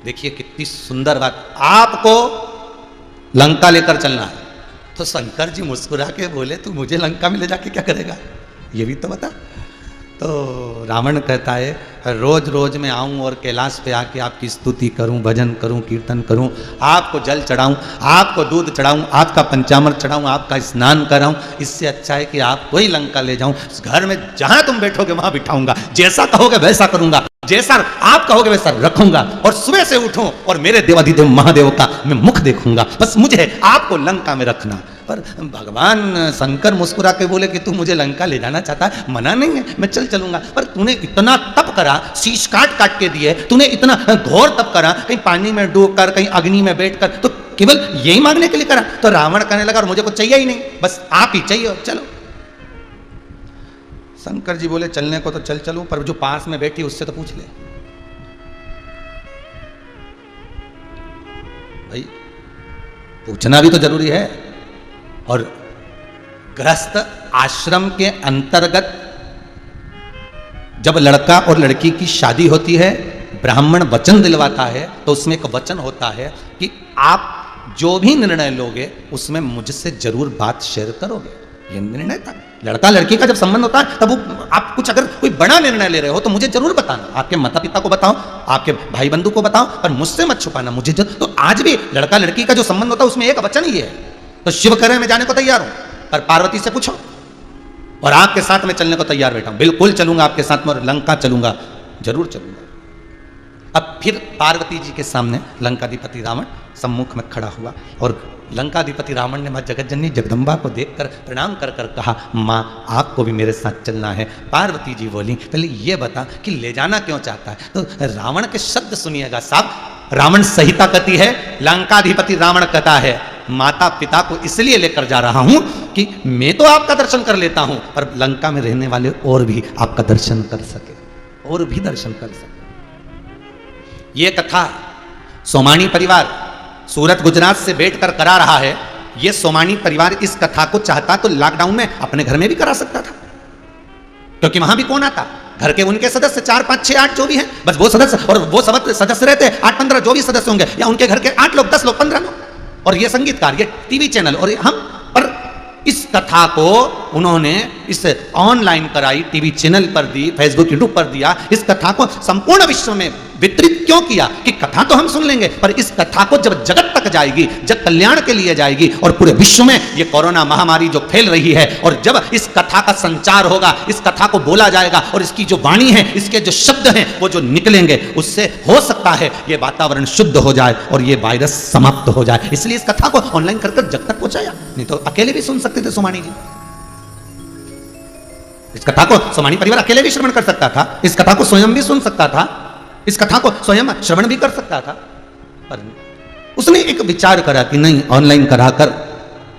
देखिए कितनी सुंदर बात, आपको लंका लेकर चलना है। तो शंकर जी मुस्कुरा के बोले तू मुझे लंका में ले जाके क्या करेगा, ये भी तो बता। तो रावण कहता है रोज रोज मैं आऊं और कैलाश पे आके आपकी स्तुति करूं, भजन करूं, कीर्तन करूं, आपको जल चढ़ाऊं, आपको दूध चढ़ाऊं, आपका पंचामृत चढ़ाऊं, आपका स्नान कराऊं, इससे अच्छा है कि आपको ही लंका ले जाऊं। उस घर में जहां तुम बैठोगे वहां बिठाऊंगा, जैसा कहोगे वैसा करूंगा, जैसा आप कहोगे वैसा रखूंगा, और सुबह से उठूं और मेरे देवाधिदेव महादेव का मैं मुख देखूंगा, बस मुझे आपको लंका में रखना। पर भगवान शंकर मुस्कुरा के बोले कि तू मुझे लंका ले जाना चाहता है, मना नहीं है, मैं चलूंगा। पर तूने इतना तप करा, शीश काट काट के दिए, तूने इतना घोर तप करा, कहीं पानी में डूब कर, कहीं अग्नि में बैठ कर, तो केवल यही मांगने के लिए करा। तो रावण कहने लगा और मुझे कुछ चाहिए ही नहीं, बस आप ही चाहिए, चलो। शंकर जी बोले चलने को तो चलूं, पर जो पास में बैठी उससे तो पूछ ले। भाई पूछना भी तो जरूरी है। और गृहस्थ आश्रम के अंतर्गत जब लड़का और लड़की की शादी होती है, ब्राह्मण वचन दिलवाता है, तो उसमें एक वचन होता है कि आप जो भी निर्णय लोगे उसमें मुझसे जरूर बात शेयर करोगे। ये निर्णय था। लड़का लड़की का जब संबंध होता है तब वो आप कुछ अगर कोई बड़ा निर्णय ले रहे हो तो मुझे जरूर बताना, आपके माता पिता को बताओ, आपके भाई बंधु को बताओ, पर मुझसे मत छुपाना, मुझे तो आज भी लड़का लड़की का जो संबंध होता है उसमें एक वचन ही है। तो शिव करे मैं जाने को तैयार हूं, पर पार्वती से पूछो, और आपके साथ में चलने को तैयार बैठा हूं, बिल्कुल चलूंगा आपके साथ में, और लंका चलूंगा, जरूर चलूंगा। अब फिर पार्वती जी के सामने लंकाधिपति रावण सम्मुख में खड़ा हुआ, और लंकाधिपति रावण ने मां जगतजननी जगदम्बा को देखकर प्रणाम कर कर कहा, मां आपको भी मेरे साथ चलना है। पार्वती जी बोली पहले ये बता कि ले जाना क्यों चाहता है। तो रावण के शब्द सुनिएगा साहब, रावण संहिता कहती है, लंकाधिपति रावण कहता है माता पिता को इसलिए लेकर जा रहा हूं कि मैं तो आपका दर्शन कर लेता हूं, पर लंका में रहने वाले और भी आपका दर्शन कर सके, और भी दर्शन कर सके। ये कथा सोमानी परिवार सूरत गुजरात से बैठकर करा रहा है। ये सोमानी परिवार इस कथा को चाहता तो लॉकडाउन में अपने घर में भी करा सकता था, क्योंकि वहां भी कौन आता, घर के उनके सदस्य 4, 5, 6, 8 जो भी हैं, बस वो सदस्य, और वो सब सदस्य रहते 8, 15 जो भी सदस्य होंगे, या उनके घर के 8 लोग, 10 लोग, 15 लोग, और ये संगीतकार, ये टीवी चैनल, और हम। पर इस कथा को उन्होंने इस ऑनलाइन कराई, टीवी चैनल पर दी, फेसबुक यूट्यूब पर दिया। इस कथा को संपूर्ण विश्व में वितरित क्यों किया कि कथा तो हम सुन लेंगे, पर इस कथा को जब जगत तक जाएगी, जग कल्याण के लिए जाएगी, और पूरे विश्व में ये कोरोना महामारी जो फैल रही है, और जब इस कथा का संचार होगा, इस कथा को बोला जाएगा, और इसकी जो वाणी है, इसके जो शब्द हैं वो जो निकलेंगे, उससे हो सकता है ये वातावरण शुद्ध हो जाए और ये वायरस समाप्त हो जाए। इसलिए इस कथा को ऑनलाइन कर जग तक पहुंचाया, नहीं तो अकेले भी सुन सकते थे सोमानी जी। इस कथा को सोमानी परिवार अकेले भी श्रवण कर सकता था, इस कथा को स्वयं भी सुन सकता था, इस कथा को स्वयं श्रवण भी कर सकता था, पर उसने एक विचार करा कि नहीं, ऑनलाइन कराकर,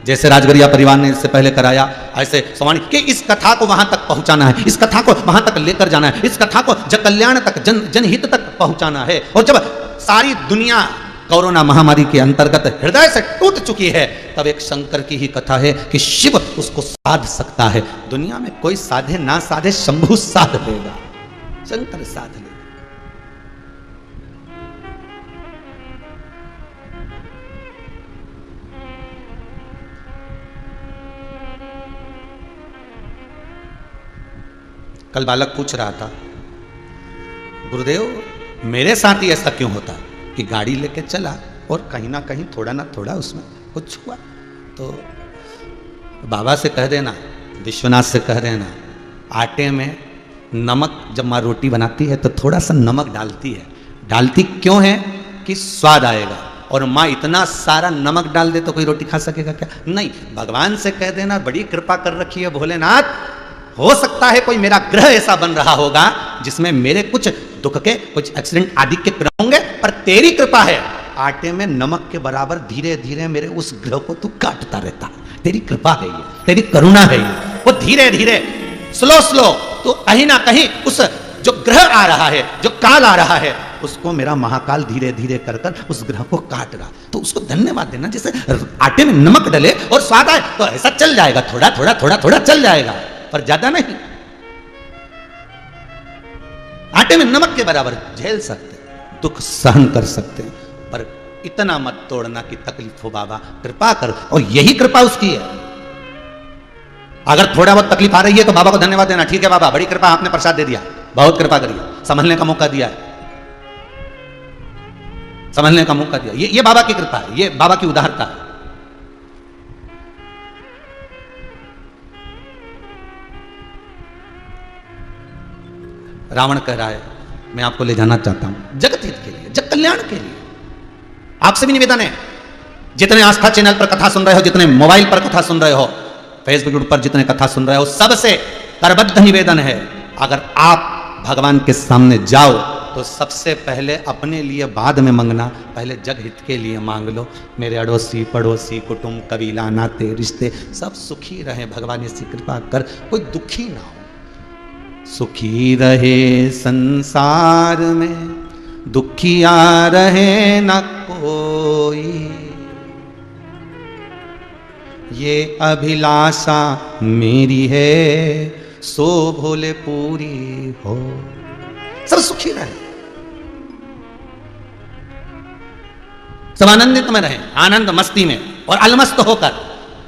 जैसे राजगरिया परिवार ने इससे पहले कराया, ऐसे सोमानी कि इस कथा को वहां तक पहुंचाना है, इस कथा को वहां तक लेकर जाना है, इस कथा को जन कल्याण तक, जनहित तक पहुंचाना है। और जब सारी दुनिया कोरोना महामारी के अंतर्गत हृदय से टूट चुकी है, तब एक शंकर की ही कथा है कि शिव उसको साध सकता है। दुनिया में कोई साधे ना साधे, शंभु साध लेगा, शंकर साध लेगा। कल बालक पूछ रहा था, गुरुदेव मेरे साथ ही ऐसा क्यों होता कि गाड़ी लेके चला और कहीं ना कहीं थोड़ा ना थोड़ा उसमें कुछ हुआ। तो बाबा से कह देना, विश्वनाथ से कह देना, आटे में नमक, जब माँ रोटी बनाती है तो थोड़ा सा नमक डालती है, डालती क्यों है कि स्वाद आएगा, और माँ इतना सारा नमक डाल दे तो कोई रोटी खा सकेगा क्या? नहीं, भगवान से कह देना, बड़ी कृपा कर रखी है भोलेनाथ, हो सकता है कोई मेरा ग्रह ऐसा बन रहा होगा जिसमें मेरे कुछ दुख के, कुछ एक्सीडेंट आदि के ग्रह होंगे, पर तेरी कृपा है, आटे में नमक के बराबर धीरे धीरे मेरे उस ग्रह को तू काटता रहता, तेरी कृपा है ये, तेरी करुणा है ये। वो धीरे धीरे स्लो तो कहीं ना कहीं उस जो ग्रह आ रहा है, जो काल आ रहा है, उसको मेरा महाकाल धीरे धीरे कर कर उस ग्रह को काट रहा। तो उसको धन्यवाद देना, जैसे आटे में नमक डले और स्वाद आए तो ऐसा चल जाएगा, थोड़ा थोड़ा थोड़ा थोड़ा चल जाएगा, पर ज्यादा नहीं। आटे में नमक के बराबर झेल सकते, दुख सहन कर सकते हैं, पर इतना मत तोड़ना कि तकलीफ हो बाबा, कृपा कर। और यही कृपा उसकी है। अगर थोड़ा बहुत तकलीफ आ रही है तो बाबा को धन्यवाद देना, ठीक है बाबा बड़ी कृपा, आपने प्रसाद दे दिया, बहुत कृपा करिए, संभलने का मौका दिया है, संभलने का मौका दिया। ये बाबा की कृपा है, ये बाबा की उदारता है। रावण कह रहा है मैं आपको ले जाना चाहता हूं जगत हित के लिए, जग कल्याण के लिए। आपसे भी निवेदन है, जितने आस्था चैनल पर कथा सुन रहे हो, जितने मोबाइल पर कथा सुन रहे हो, फेसबुक पर जितने कथा सुन रहे हो, सबसे करबद्ध निवेदन है, अगर आप भगवान के सामने जाओ तो सबसे पहले अपने लिए बाद में मांगना, पहले जग हित के लिए मांग लो। मेरे अड़ोसी पड़ोसी कुटुंब कबीला नाते रिश्ते सब सुखी रहे, भगवान ऐसी कृपा कर, कोई दुखी ना हो। सुखी रहे संसार में, दुखिया रहे न कोई, ये अभिलाषा मेरी है, सो भोले पूरी हो। सब सुखी रहे, सब आनंदित में रहे, आनंद मस्ती में और अलमस्त होकर।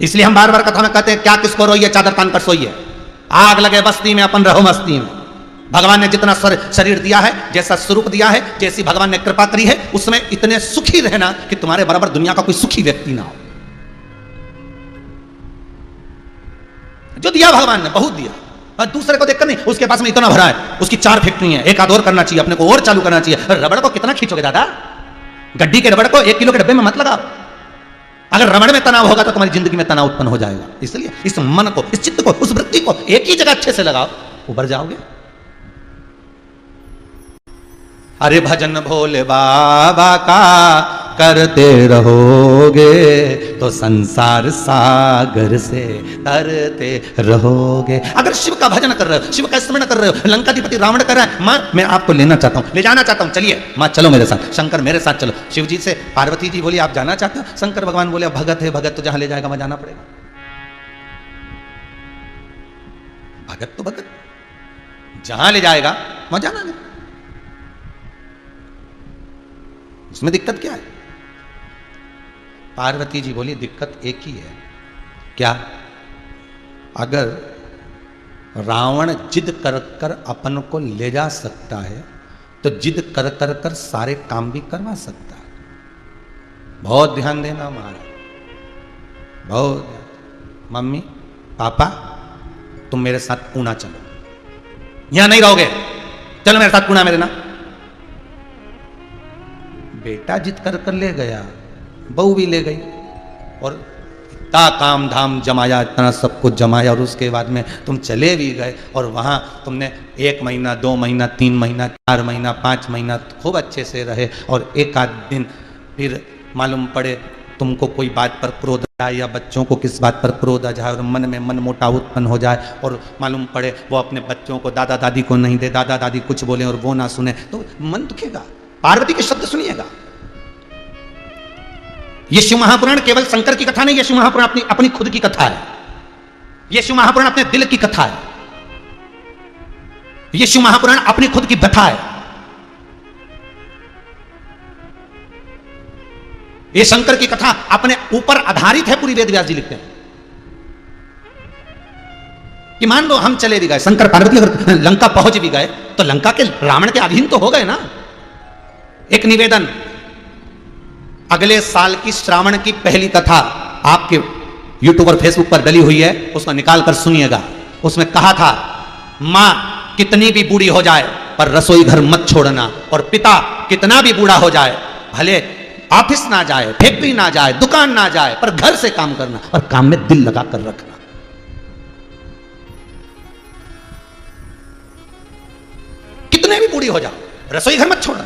इसलिए हम बार बार कथा में कहते हैं क्या किसको रोइए, चादर तान कर सोइए, आग लगे बस्ती में अपन रहो मस्ती में। भगवान ने जितना शरीर दिया है, जैसा स्वरूप दिया है, जैसी भगवान ने कृपा करी है, उसमें इतने सुखी रहना कि तुम्हारे बराबर दुनिया का कोई सुखी व्यक्ति ना हो। जो दिया भगवान ने बहुत दिया, और दूसरे को देखकर नहीं, उसके पास में इतना भरा है, उसकी 4 फैक्ट्री है, एक आध और करना चाहिए, अपने को और चालू करना चाहिए। रबड़ को कितना खींचोगे दादा, गड्डी के रबड़ को 1 किलो के डब्बे में मत लगाओ। अगर रबड़ में तनाव होगा तो तुम्हारी जिंदगी में तनाव उत्पन्न हो जाएगा। इसलिए इस मन को, इस चित्त को, उस वृत्ति को एक ही जगह अच्छे से लगाओ, उबर जाओगे। अरे भजन भोले बाबा का करते रहोगे तो संसार सागर से तरते रहोगे। अगर शिव का भजन कर रहे हो, शिव का स्मरण कर रहे हो, लंकाधिपति रावण कर रहा है, मां मैं आपको लेना चाहता हूं, ले जाना चाहता हूं, चलिए मां चलो मेरे साथ, शंकर मेरे साथ चलो। शिव जी से पार्वती जी बोली आप जाना चाहते हो, शंकर भगवान बोले भगत है, भगत तो जहां ले जाएगा वहां जाना पड़ेगा। भगत तो भगत, जहां ले जाएगा वहां जाना नहीं, उसमें दिक्कत क्या है। पार्वती जी बोली दिक्कत एक ही है, क्या? अगर रावण जिद कर कर अपन को ले जा सकता है तो जिद कर कर कर सारे काम भी करवा सकता है। बहुत ध्यान देना महाराज, बहुत ध्यान। मम्मी पापा तुम मेरे साथ पूना चलो, यहां नहीं रहोगे, चलो मेरे साथ पूना मेरे ना। बेटा जिद कर कर ले गया, बहू भी ले गई, और इतना काम धाम जमाया, इतना सब कुछ जमाया, और उसके बाद में तुम चले भी गए, और वहाँ तुमने 1 महीना 2 महीना 3 महीना 4 महीना 5 महीना खूब अच्छे से रहे, और एक आध दिन फिर मालूम पड़े तुमको कोई बात पर क्रोध आए, या बच्चों को किस बात पर क्रोध आ जाए और मन में मन मोटाव उत्पन्न हो जाए, और मालूम पड़े वो अपने बच्चों को दादा दादी को नहीं दे, दादा दादी कुछ बोले और वो ना सुने, तो मन दुखेगा। पार्वती के शब्द सुनिएगा। ये शिव महापुराण केवल शंकर की कथा नहीं, ये शिव महापुराण अपनी खुद की कथा है, ये शिव महापुराण अपने दिल की कथा है, ये शिव महापुराण अपनी खुद की व्यथा है। ये शंकर की कथा अपने ऊपर आधारित है, पूरी वेद व्यास जी लिखते हैं कि मान लो हम चले भी गए, शंकर पार्वती अगर लंका पहुंच भी गए तो लंका के रावण के अधीन तो हो गए ना। एक निवेदन, अगले साल की श्रावण की पहली कथा आपके यूट्यूब और फेसबुक पर डली हुई है, उसको निकाल कर सुनिएगा। उसमें कहा था मां कितनी भी बूढ़ी हो जाए पर रसोई घर मत छोड़ना, और पिता कितना भी बूढ़ा हो जाए, भले ऑफिस ना जाए, फैक्ट्री ना जाए, दुकान ना जाए, पर घर से काम करना और काम में दिल लगा कर रखना। कितने भी बूढ़ी हो जाओ, रसोई घर मत छोड़ना।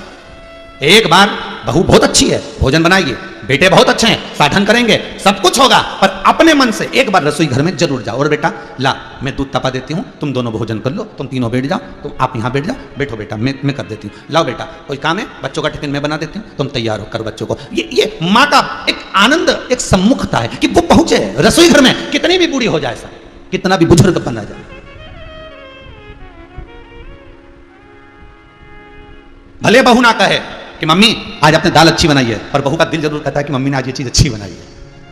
एक बार बहू बहुत अच्छी है, भोजन बनाएगी, बेटे बहुत अच्छे हैं, साधन करेंगे, सब कुछ होगा, पर अपने मन से एक बार रसोई घर में जरूर जाओ, और बेटा ला मैं दूध तपा देती हूं, तुम दोनों भोजन कर लो, तुम तीनों बैठ जाओ, तुम आप यहां बैठ जाओ, बैठो बेटा मैं कर देती हूँ, लाओ बेटा कोई काम है, बच्चों का टिफिन मैं बना देती हूँ, तुम तैयार हो कर बच्चों को। ये माँ का एक आनंद, एक सम्मुखता है कि वो पहुंचे रसोई घर में, कितनी भी बूढ़ी हो जाए, सब कितना भी बुजुर्ग बना जाए, भले बहू ना कहे, कि मम्मी आज आपने दाल अच्छी बनाई है, पर बहू का दिल जरूर कहता है कि मम्मी ने आज ये चीज अच्छी बनाई है,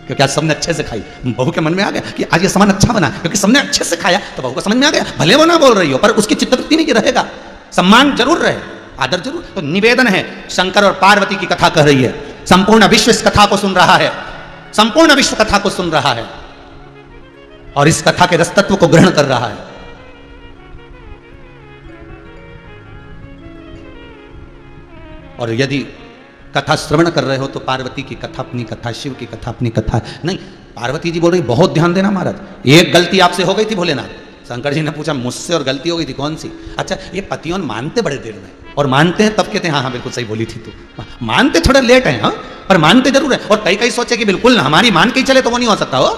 क्योंकि आज सबने अच्छे से खाई। बहू के मन में आ गया कि आज ये सामान अच्छा बना, क्योंकि सबने अच्छे से खाया, तो बहू को समझ में आ गया, भले वो ना बोल रही हो पर उसकी चित्तवृत्ति नहीं रहेगा, सम्मान जरूर रहे, आदर जरूर। तो निवेदन है, शंकर और पार्वती की कथा कह रही है, संपूर्ण विश्व इस कथा को सुन रहा है, संपूर्ण विश्व कथा को सुन रहा है और इस कथा के रस तत्व को ग्रहण कर रहा है। और यदि कथा श्रवण कर रहे हो तो पार्वती की कथा अपनी कथा, शिव की कथा अपनी कथा। नहीं, पार्वती जी बोल रही बहुत ध्यान देना महाराज, एक गलती आपसे हो गई थी भोलेनाथ। शंकर जी ने पूछा मुझसे और गलती हो गई थी कौन सी? अच्छा, ये पतियों मानते बड़े देर में, और मानते हैं तब कहते हैं हाँ हाँ बिल्कुल सही बोली थी तू। मानते थोड़ा लेट है, हाँ, पर मानते जरूर है। और कई कई सोचे कि बिल्कुल हमारी मान के ही चले, तो वो नहीं हो सकता हो,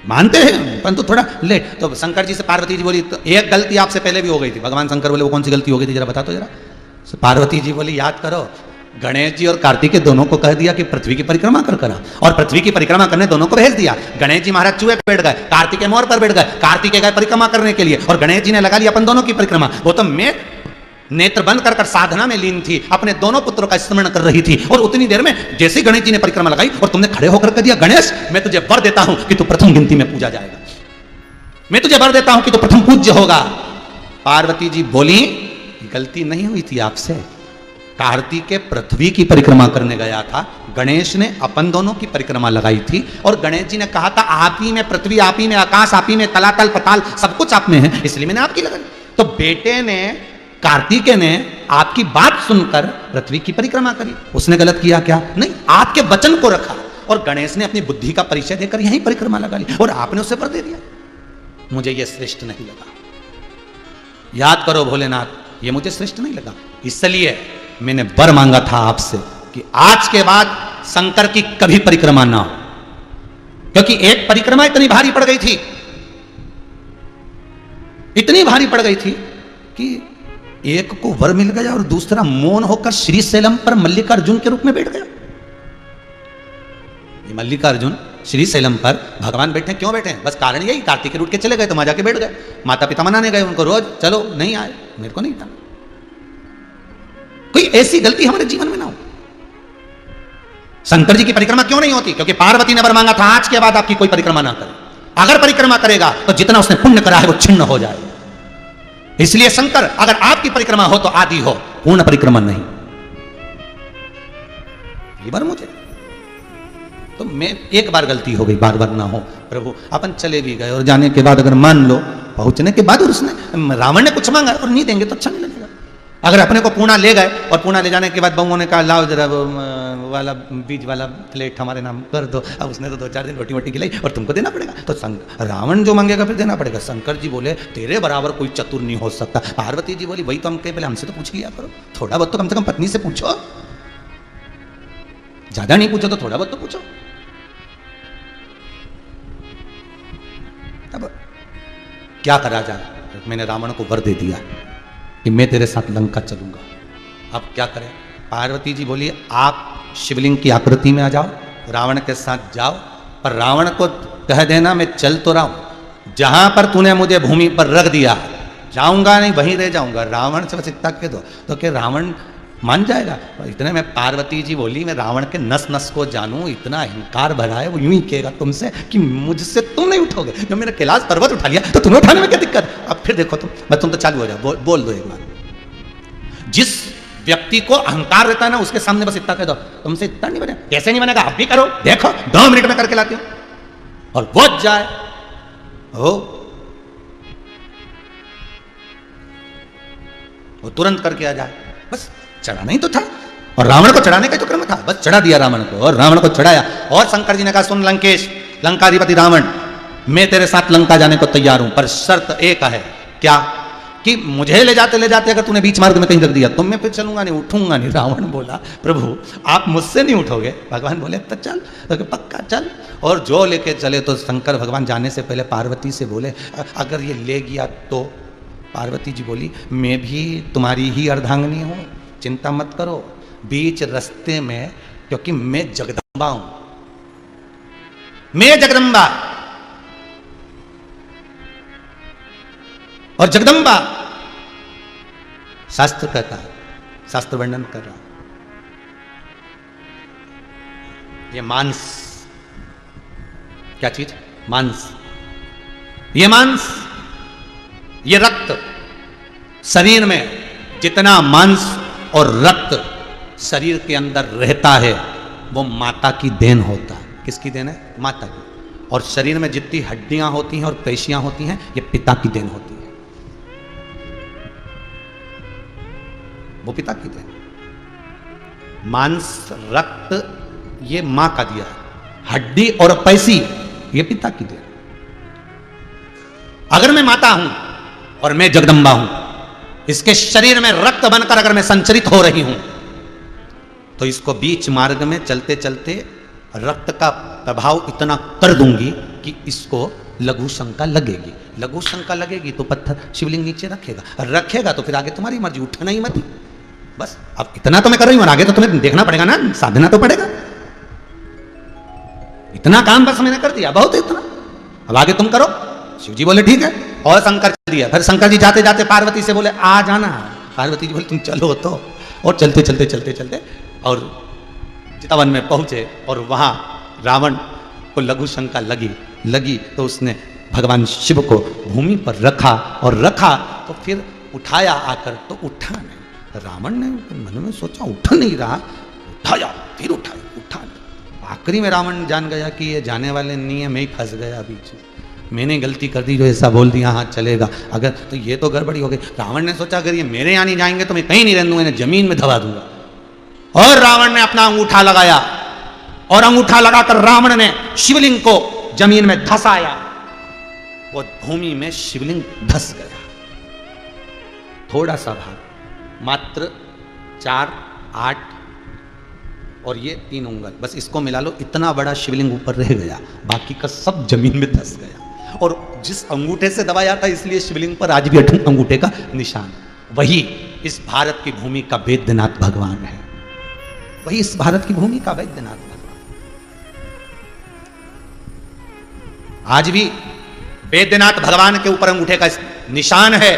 मानते हैं परंतु थोड़ा लेट। तो शंकर जी से पार्वती जी बोली तो एक गलती आपसे पहले भी हो गई थी। भगवान शंकर बोले वो कौन सी गलती हो गई थी, जरा बता तो जरा। पार्वती जी बोली याद करो, गणेश जी और कार्तिकेय दोनों को कह दिया कि पृथ्वी की परिक्रमा कर करा, और पृथ्वी की परिक्रमा करने दोनों को भेज दिया। गणेश जी महाराज चूहे पे बैठ गए, कार्तिकेय मोर पर बैठ गए, कार्तिकेय गए परिक्रमा करने के लिए और गणेश जी ने लगा लिया अपन दोनों की परिक्रमा। वो तो मैं नेत्र बंद कर साधना में लीन थी, अपने दोनों पुत्रों का स्मरण कर रही थी, और उतनी देर में जैसे ही गणेश जी ने परिक्रमा लगाई और तुमने खड़े होकर कह दिया गणेश मैं तुझे वर देता हूं कि तू प्रथम गिनती में पूजा जाएगा, मैं तुझे वर देता हूं कि तू प्रथम पूज्य होगा। पार्वती जी बोली गलती नहीं हुई थी आपसे, कार्तिकेय पृथ्वी की परिक्रमा करने गया था, गणेश ने अपन दोनों की परिक्रमा लगाई थी, और गणेश जी ने कहा था आप ही में पृथ्वी, आप ही में आकाश, आप ही में तलातल पताल, सब कुछ आप में है, इसलिए मैंने आपकी लगाई। तो बेटे ने, कार्तिकेय ने आपकी बात सुनकर पृथ्वी की परिक्रमा करी, उसने गलत किया क्या? नहीं, आपके वचन को रखा, और गणेश ने अपनी बुद्धि का परिचय देकर यही परिक्रमा लगा ली, और आपने उसे पर दे दिया। मुझे यह श्रेष्ठ नहीं लगा, याद करो भोलेनाथ, ये मुझे श्रेष्ठ नहीं लगा, इसलिए मैंने वर मांगा था आपसे कि आज के बाद शंकर की कभी परिक्रमा ना हो, क्योंकि एक परिक्रमा इतनी भारी पड़ गई थी, इतनी भारी पड़ गई थी कि एक को वर मिल गया और दूसरा मौन होकर श्रीशैलम पर मल्लिकार्जुन के रूप में बैठ गया। ये मल्लिकार्जुन श्रीशैलम पर भगवान बैठे, क्यों बैठे? बस कारण यही, कार्तिकेय रूट के चले गए तो वहां जाके बैठ गए, माता पिता मनाने गए उनको, रोज चलो नहीं आए, मेरे को नहीं था। कोई ऐसी गलती हमारे जीवन में ना हो। शंकर जी की परिक्रमा क्यों नहीं होती? क्योंकि पार्वती ने वर मांगा था आज के बाद आपकी कोई परिक्रमा ना करे, अगर परिक्रमा करेगा तो जितना उसने पुण्य करा है वो छिन्न हो जाएगा। इसलिए शंकर अगर आपकी परिक्रमा हो तो आदि हो, पूर्ण परिक्रमा नहीं। ये बार मुझे तो मैं एक बार गलती हो गई, बार बार ना हो प्रभु। अपन चले भी गए और जाने के बाद अगर मान लो पहुंचने के बाद उसने, रावण ने कुछ मांगा और नहीं देंगे तो अच्छा नहीं लगेगा। अगर अपने को पूना ले गए और पूना ले जाने के बाद बहुओं ने कहा लाओ जरा वाला बीज वाला प्लेट हमारे नाम कर दो, अब उसने तो 2-4 दिन रोटी वोटी खिलाई और तुमको देना पड़ेगा, तो रावण जो मांगेगा फिर देना पड़ेगा। शंकर जी बोले तेरे बराबर कोई चतुर नहीं हो सकता। पार्वती जी बोली वही तो हम कहे, पहले हमसे तो पूछ लिया करो, थोड़ा बहुत तो कम से कम पत्नी से पूछो, ज्यादा नहीं पूछो तो थोड़ा बहुत तो पूछो। अब क्या करा जाए? मैंने रावण को वर दे दिया कि मैं तेरे साथ लंका चलूंगा। अब क्या करें? पार्वती जी बोली आप शिवलिंग की आकृति में आ जाओ, रावण के साथ जाओ, पर रावण को कह देना मैं चल तो रहा हूं, जहां पर तूने मुझे भूमि पर रख दिया जाऊंगा नहीं, वहीं रह जाऊंगा। रावण से बस इतना कह दो तो क्या रावण मान जाएगा? इतने में पार्वती जी बोली मैं रावण के नस नस को जानूं, इतना अहंकार भरा है, वो यूं ही कहेगा तुमसे कि मुझसे तुम नहीं उठोगे, जब मैंने कैलाश पर्वत उठा लिया तो तुम्हें उठाने में क्या दिक्कत? अब फिर देखो तुम तो चालू हो जाओ, बोल दो एक बार। जिस व्यक्ति को अहंकार रहता है ना उसके सामने बस इतना कह दो तुमसे इतना नहीं बने, कैसे नहीं बनेगा? आप भी करो, देखो 2 मिनट में करके लाती हूं, और वो जाए हो वो तुरंत करके आ जाए, बस चढ़ाना ही तो था। और रावण को चढ़ाने का जो क्रम था, बस चढ़ा दिया रावण को, और रावण को चढ़ाया। और शंकर जी ने कहा सुन लंकेश, लंकाधिपति रावण, मैं तेरे साथ लंका जाने को तैयार हूं, पर शर्त एक है। क्या? कि मुझे ले जाते अगर तूने बीच मार्ग में कहीं रख दिया तो मैं फिर चलूंगा नहीं, उठूंगा नहीं। रावण बोला प्रभु आप मुझसे नहीं उठोगे? भगवान बोले तो चल, तो पक्का चल। और जो लेके चले तो शंकर भगवान जाने से पहले पार्वती से बोले अगर ये ले गया तो? पार्वती जी बोली मैं भी तुम्हारी ही अर्धांगिनी हूं, चिंता मत करो। बीच रास्ते में, क्योंकि मैं जगदम्बा हूं, मैं जगदम्बा, और जगदम्बा शास्त्र कहता है शास्त्र वर्णन कर रहा। ये मांस, क्या चीज? मांस। ये मांस, ये रक्त, शरीर में जितना मांस और रक्त शरीर के अंदर रहता है वो माता की देन होता है। किसकी देन है? माता की। और शरीर में जितनी हड्डियां होती हैं और पेशियां होती हैं ये पिता की देन होती है। वो पिता की देन। मांस, रक्त ये मां का दिया है, हड्डी और पैसी ये पिता की देन। अगर मैं माता हूं और मैं जगदंबा हूं, इसके शरीर में रक्त बनकर अगर मैं संचरित हो रही हूं तो इसको बीच मार्ग में चलते चलते रक्त का प्रभाव इतना कर दूंगी कि इसको लघु शंका लगेगी। लघु शंका लगेगी तो पत्थर शिवलिंग नीचे रखेगा तो फिर आगे तुम्हारी मर्जी, उठना ही मत। बस अब इतना तो मैं कर रही हूं, आगे तो तुम्हें देखना पड़ेगा ना, साधना तो पड़ेगा। इतना काम बस मैंने कर दिया, बहुत इतना, अब आगे तुम करो। शिव जी बोले ठीक है, और शंकर चल दिया। फिर शंकर जी जाते जाते पार्वती से बोले आ जाना। पार्वती जी बोले तुम चलो तो, और चलते चलते चलते चलते और चितवन में पहुंचे और वहां रावण को लघु शंका लगी तो उसने भगवान शिव को भूमि पर रखा और रखा तो फिर उठाया आकर तो उठा नहीं। रावण ने मन में सोचा उठ नहीं रहा, उठाया फिर उठा नहीं। आखिरी में रावण जान गया कि ये जाने वाले नहीं है, मैं ही फंस गया बीच में, मैंने गलती कर दी जो ऐसा बोल दिया। हाँ चलेगा, अगर तो ये तो गड़बड़ी हो गई। रावण ने सोचा अगर ये मेरे यहाँ नहीं जाएंगे तो मैं कहीं नहीं रहने दूंगा, इन्हें जमीन में दबा दूंगा। और रावण ने अपना अंगूठा लगाया और अंगूठा लगाकर रावण ने शिवलिंग को जमीन में धसाया। वो भूमि में शिवलिंग धस गया। थोड़ा सा भाग, मात्र 4, 8 और ये 3 उंगल, बस इसको मिला लो, इतना बड़ा शिवलिंग ऊपर रह गया, बाकी का सब जमीन में धस गया। और जिस अंगूठे से दबाया था इसलिए शिवलिंग पर आज भी अंगूठे का निशान। वही इस भारत की भूमि का वैद्यनाथ भगवान है, वही इस भारत की भूमि का वैद्यनाथ भगवान। आज भी वैद्यनाथ भगवान के ऊपर अंगूठे का निशान है।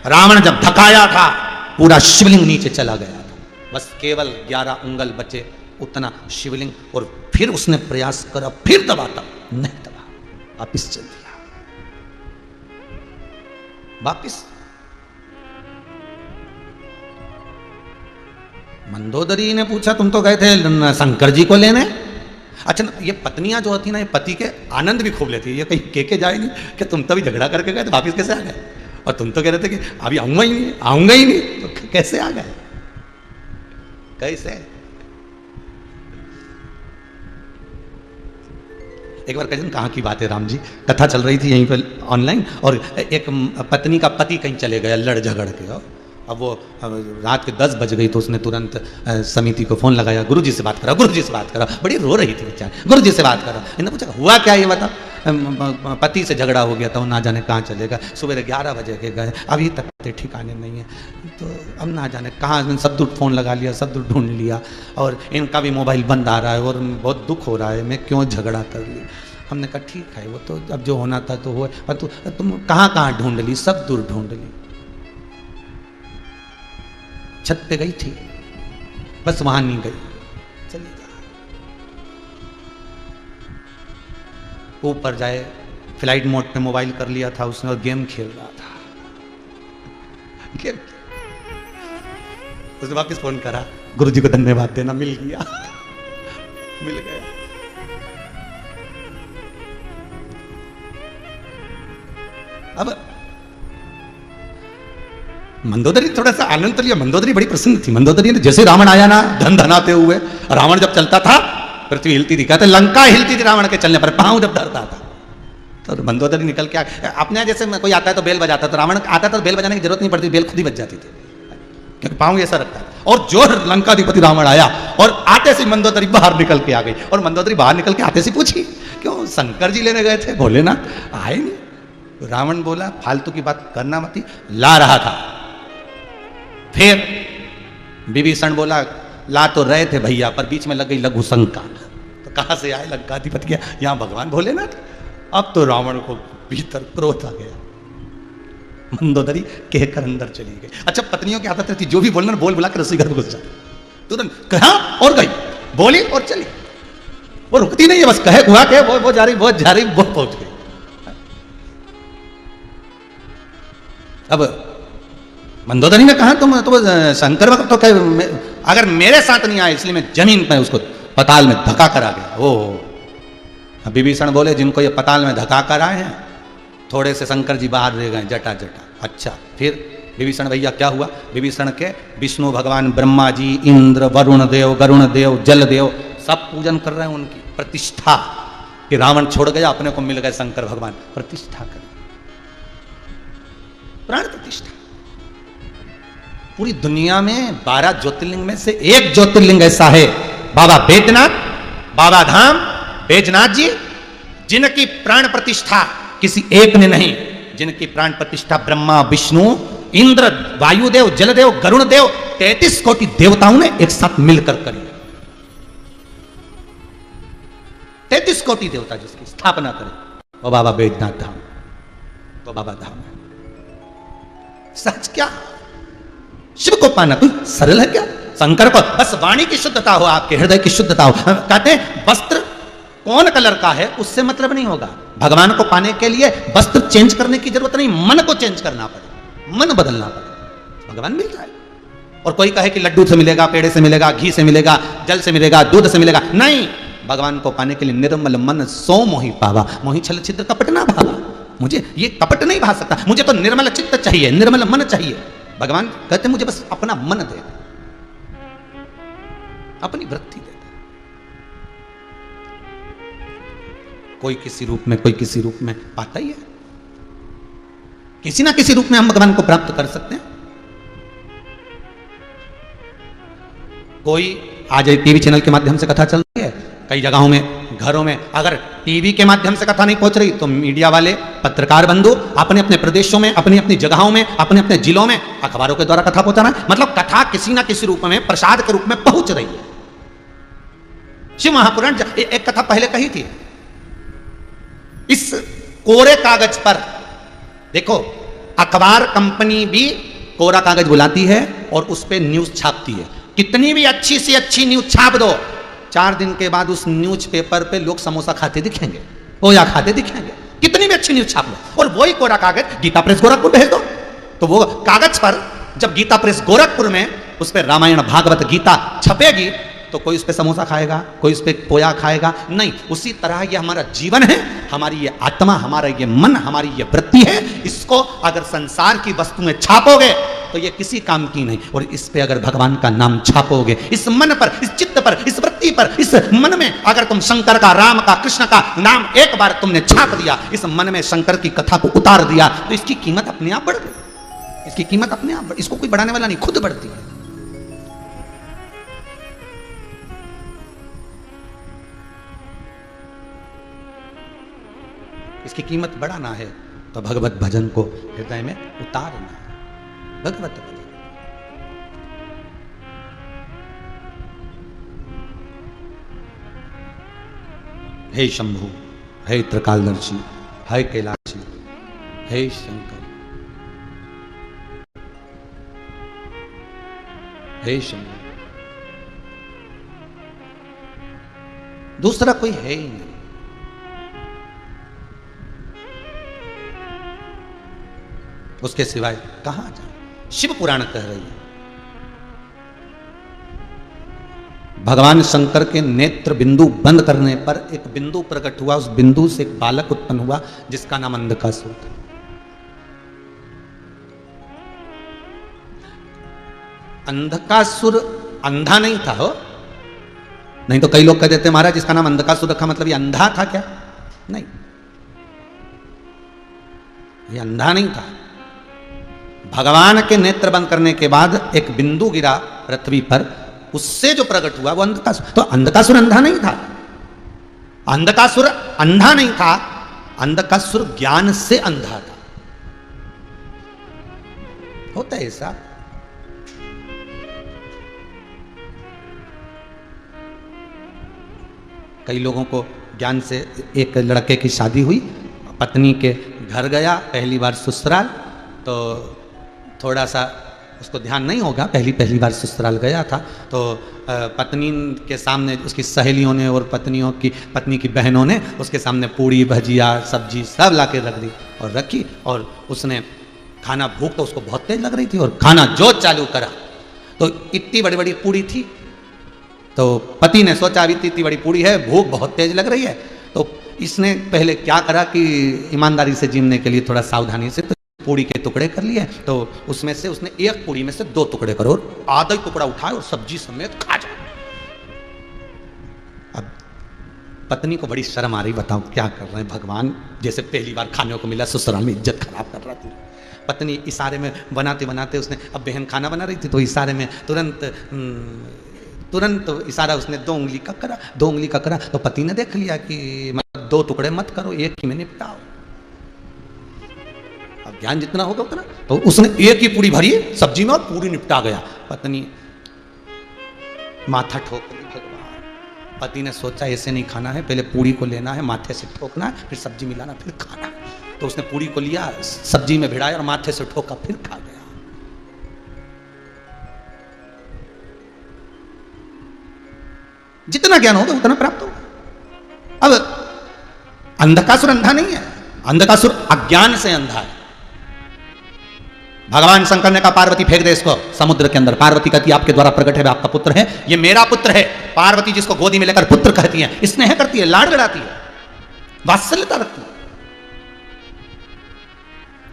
रावण जब धकाया था पूरा शिवलिंग नीचे चला गया था, बस केवल 11 उंगल बचे उतना शिवलिंग। और फिर उसने प्रयास करा, फिर दबाता, नहीं दबा, वापिस चल दिया, वापिस। मंदोदरी ने पूछा तुम तो गए थे शंकर जी को लेने। अच्छा, ये पत्नियां जो होती ना, ये पति के आनंद भी खूब लेती है। ये कहीं के जाए नहीं कि तुम तो भी झगड़ा करके गए तो वापिस कैसे आ गए, और तुम तो कह रहे थे कि अभी आऊंगा ही नहीं, तो कैसे आ गए, कैसे? एक बार कहीं कहाँ की बात है, राम जी कथा चल रही थी यहीं पर ऑनलाइन, और एक पत्नी का पति कहीं चले गया लड़ झगड़ के। अब वो रात के 10 बज गई तो उसने तुरंत समिति को फोन लगाया, गुरुजी से बात करा, गुरुजी से बात करा। बड़ी रो रही थी बेचारी, गुरुजी से बात करा। इन्होंने पूछा हुआ क्या, ये बता। पति से झगड़ा हो गया था, वो ना जाने कहाँ चलेगा, सुबह 11 बजे के गए, अभी तक ठिकाने नहीं है, तो अब ना जाने कहाँ। सब दूर फ़ोन लगा लिया, सब दूर ढूंढ लिया, और इनका भी मोबाइल बंद आ रहा है और बहुत दुख हो रहा है, मैं क्यों झगड़ा कर ली। हमने कहा ठीक है, वो तो अब जो होना था तो हुआ, पर तुम कहाँ ढूंढ ली, सब दूर ढूंढ ली। छत पे गई थी, बस वहां नहीं गई, चली जा। ऊपर जाए, फ्लाइट मोड पे मोबाइल कर लिया था उसने और गेम खेल रहा था। गेम उसने वापस फोन करा, गुरुजी को धन्यवाद देना, मिल गया, मिल गया। अब मंदोदरी थोड़ा सा आनंद तो लिया, मंदोदरी बड़ी प्रसन्न थी। मंदोदरी ने जैसे रावण आया ना, धन धनाते हुए, रावण जब चलता था पृथ्वी हिलती थी, कहते लंका हिलती थी रावण के चलने पर, पांव जब धरता था। तो मंदोदरी निकल के अपने जैसे कोई आता है तो बेल बजाता, तो रावण आता था तो बेल बजाने की जरूरत नहीं पड़ती, बेल खुद ही बज जाती थी, क्योंकि पांव ऐसा रखता था। और जो लंकाधिपति रावण आया और आते से मंदोदरी बाहर निकल के आ गई, और मंदोदरी बाहर निकल के आते से पूछी क्यों शंकर जी लेने गए थे, भोलेनाथ आए नहीं। रावण बोला फालतू की बात करना मत, ला रहा था। फिर विभीषण बोला ला तो रहे थे भैया, पर बीच में लग गई लघु शंका, तो कहां से आए लंकाधिपति, यहाँ भगवान भोलेनाथ। अब तो रावण को भीतर क्रोध आ गया, मंदोदरी कहकर अंदर चली गई। अच्छा, पत्नियों की आदत रहती, जो भी बोलना बोल बुला कर रसोई घर में घुस जाती, तुरंत कहा और गई, बोली और चली, वो रुकती नहीं है, बस कहे हुआ के वो जा रही वो पहुंच गई। अब मंदोदरी ने कहा तुम तो शंकर भक्त तो कहे अगर मेरे साथ नहीं आए इसलिए मैं जमीन पर उसको पताल में धक्का कर आ गया। ओ विभीषण बोले जिनको ये पताल में धक्का कर आए हैं थोड़े से शंकर जी बाहर रह गए जटा जटा। अच्छा, फिर विभीषण भैया क्या हुआ? विभीषण के विष्णु भगवान, ब्रह्मा जी, इंद्र, वरुण देव, गरुण देव, जल देव सब पूजन कर रहे हैं उनकी प्रतिष्ठा, कि रावण छोड़ गया अपने को मिल गए शंकर भगवान, प्रतिष्ठा कर, प्राण प्रतिष्ठा। पूरी दुनिया में 12 ज्योतिर्लिंग में से एक ज्योतिर्लिंग ऐसा है, बाबा बैद्यनाथ, बाबा धाम बैजनाथ जी, जिनकी प्राण प्रतिष्ठा किसी एक ने नहीं, जिनकी प्राण प्रतिष्ठा ब्रह्मा, विष्णु, इंद्र, वायुदेव, जलदेव, गरुण देव 33 कोटि देवताओं ने एक साथ मिलकर करी। 33 कोटि देवता जिसकी स्थापना करे वो बाबा बैद्यनाथ धाम, वो बाबा धाम है। सच क्या? शिव को पाना कोई सरल है क्या? शंकर को बस वाणी की शुद्धता हो, आपके हृदय की शुद्धता हो। कहते हैं वस्त्र कौन कलर का है उससे मतलब नहीं होगा, भगवान को पाने के लिए वस्त्र चेंज करने की जरूरत नहीं, मन को चेंज करना पड़े, मन बदलना पड़े, भगवान मिल जाए। और कोई कहे कि लड्डू से मिलेगा, पेड़े से मिलेगा, घी से मिलेगा, जल से मिलेगा, दूध से मिलेगा, नहीं। भगवान को पाने के लिए निर्मल मन सो मोहि पावा, मोहि छल छिद्र कपट ना भावा। मुझे ये कपट नहीं भा सकता, मुझे तो निर्मल चित्त चाहिए, निर्मल मन चाहिए। भगवान कहते मुझे बस अपना मन दे दे, अपनी वृत्ति दे दे। कोई किसी रूप में, कोई किसी रूप में पाता ही है, किसी ना किसी रूप में हम भगवान को प्राप्त कर सकते हैं। कोई आज टीवी चैनल के माध्यम से कथा चल रही है, कई जगहों में, घरों में, अगर टीवी के माध्यम से कथा नहीं पहुंच रही तो मीडिया वाले, पत्रकार बंधु अपने अपने प्रदेशों में, अपनी अपनी जगहों में, अपने अपने जिलों में अखबारों के द्वारा कथा पहुंचाना है। मतलब कथा किसी ना किसी रूप में, प्रसाद के रूप में पहुंच रही है। शिव महापुराण एक कथा पहले कही थी, इस कोरे कागज पर देखो, अखबार कंपनी भी कोरा कागज बुलाती है और उस पर न्यूज छापती है। कितनी भी अच्छी से अच्छी न्यूज छाप दो, 4 दिन के बाद उस न्यूज पेपर पे लोग समोसा खाते दिखेंगे, पोया खाते दिखेंगे, कितनी भी अच्छी न्यूज छाप लो। और वही कोरा कागज गीता प्रेस गोरखपुर भेज दो, तो वो कागज पर जब गीता प्रेस गोरखपुर में उस पर रामायण, भागवत, गीता छपेगी तो कोई उस पर समोसा खाएगा, कोई उस पर पोया खाएगा? नहीं। उसी तरह ये हमारा जीवन है, हमारी ये आत्मा, हमारा ये मन, हमारी ये वृत्ति है। इसको अगर संसार की वस्तुएं छापोगे तो ये किसी काम की नहीं, और इस पे अगर भगवान का नाम छापोगे, इस मन पर, इस चित्त पर, इस वृत्ति पर, इस मन में अगर तुम शंकर का, राम का, कृष्ण का नाम एक बार तुमने छाप दिया, इस मन में शंकर की कथा को उतार दिया, तो इसकी कीमत अपने आप बढ़ गई। इसकी कीमत अपने आप, इसको कोई बढ़ाने वाला नहीं, खुद बढ़ती है। इसकी कीमत बढ़ाना है तो भगवत भजन को हृदय में उतारना है। भगवत भजन, हे शंभु, हे त्रिकालदर्शी, हे कैलाशी, हे शंकर, हे शंभु, दूसरा कोई है ही नहीं। उसके सिवाय कहां जाए? शिव पुराण कह रही है भगवान शंकर के नेत्र बिंदु बंद करने पर एक बिंदु प्रकट हुआ, उस बिंदु से एक बालक उत्पन्न हुआ जिसका नाम अंधकासुर था। अंधकासुर अंधा नहीं था हो, नहीं तो कई लोग कह देते महाराज इसका नाम अंधकासुर रखा मतलब ये अंधा था क्या? नहीं, ये अंधा नहीं था। भगवान के नेत्र बंद करने के बाद एक बिंदु गिरा पृथ्वी पर, उससे जो प्रकट हुआ वो अंधकासुर। तो अंधकासुर अंधा नहीं था, अंधकासुर अंधा नहीं था, अंधकासुर ज्ञान से अंधा था। होता है ऐसा। कई लोगों को ज्ञान से, एक लड़के की शादी हुई, पत्नी के घर गया, पहली बार ससुराल, तो थोड़ा सा उसको ध्यान नहीं होगा, पहली बार ससुराल गया था, तो पत्नी के सामने उसकी सहेलियों ने और पत्नी की बहनों ने उसके सामने पूड़ी भजिया सब्जी सब ला के रख दी और रखी, और उसने खाना, भूख तो उसको बहुत तेज लग रही थी, और खाना जो चालू करा तो इतनी बड़ी बड़ी पूड़ी थी। तो पति ने सोचा अभी इतनी बड़ी पूड़ी है, भूख बहुत तेज लग रही है, तो इसने पहले क्या करा कि ईमानदारी से जीने के लिए थोड़ा सावधानी से तो पूड़ी के टुकड़े कर लिए, तो उसमें से उसने एक पूड़ी में से 2 टुकड़े करो और आधा ही टुकड़ा उठाए और सब्जी समेत खा जाए। अब पत्नी को बड़ी शर्म आ रही, बताओ क्या कर रहे हैं भगवान, जैसे पहली बार खाने को मिला ससुराल में इज्जत खराब कर रहा थी। पत्नी इशारे में बनाते बनाते उसने, अब बहन खाना बना रही थी तो इशारे में तुरंत इशारा उसने 2 उंगली का करा, 2 उंगली का करा, तो पति ने देख लिया कि मतलब 2 टुकड़े मत करो, एक ही में निपटाओ। अब ज्ञान जितना होगा उतना, तो उसने एक ही पूरी भरी सब्जी में और पूरी निपटा गया। पत्नी माथा ठोक ली, भगवान। पति ने सोचा ऐसे नहीं खाना है, पहले पूरी को लेना है, माथे से ठोकना है, फिर सब्जी मिलाना, फिर खाना। तो उसने पूरी को लिया, सब्जी में भिड़ाया और माथे से ठोका, फिर खा गया। जितना ज्ञान होगा उतना प्राप्त होगा। अब अंधकासुर अंधा नहीं है, अंधकासुर अज्ञान से अंधा है। भगवान शंकर ने कहा पार्वती फेंक दे इसको समुद्र के अंदर। पार्वती कहती है आपके द्वारा प्रकट है, आपका पुत्र है, ये मेरा पुत्र है। पार्वती जिसको गोदी में लेकर पुत्र कहती है, स्नेह करती है, लाड़ लड़ाती है, वात्सल्यता रखती है।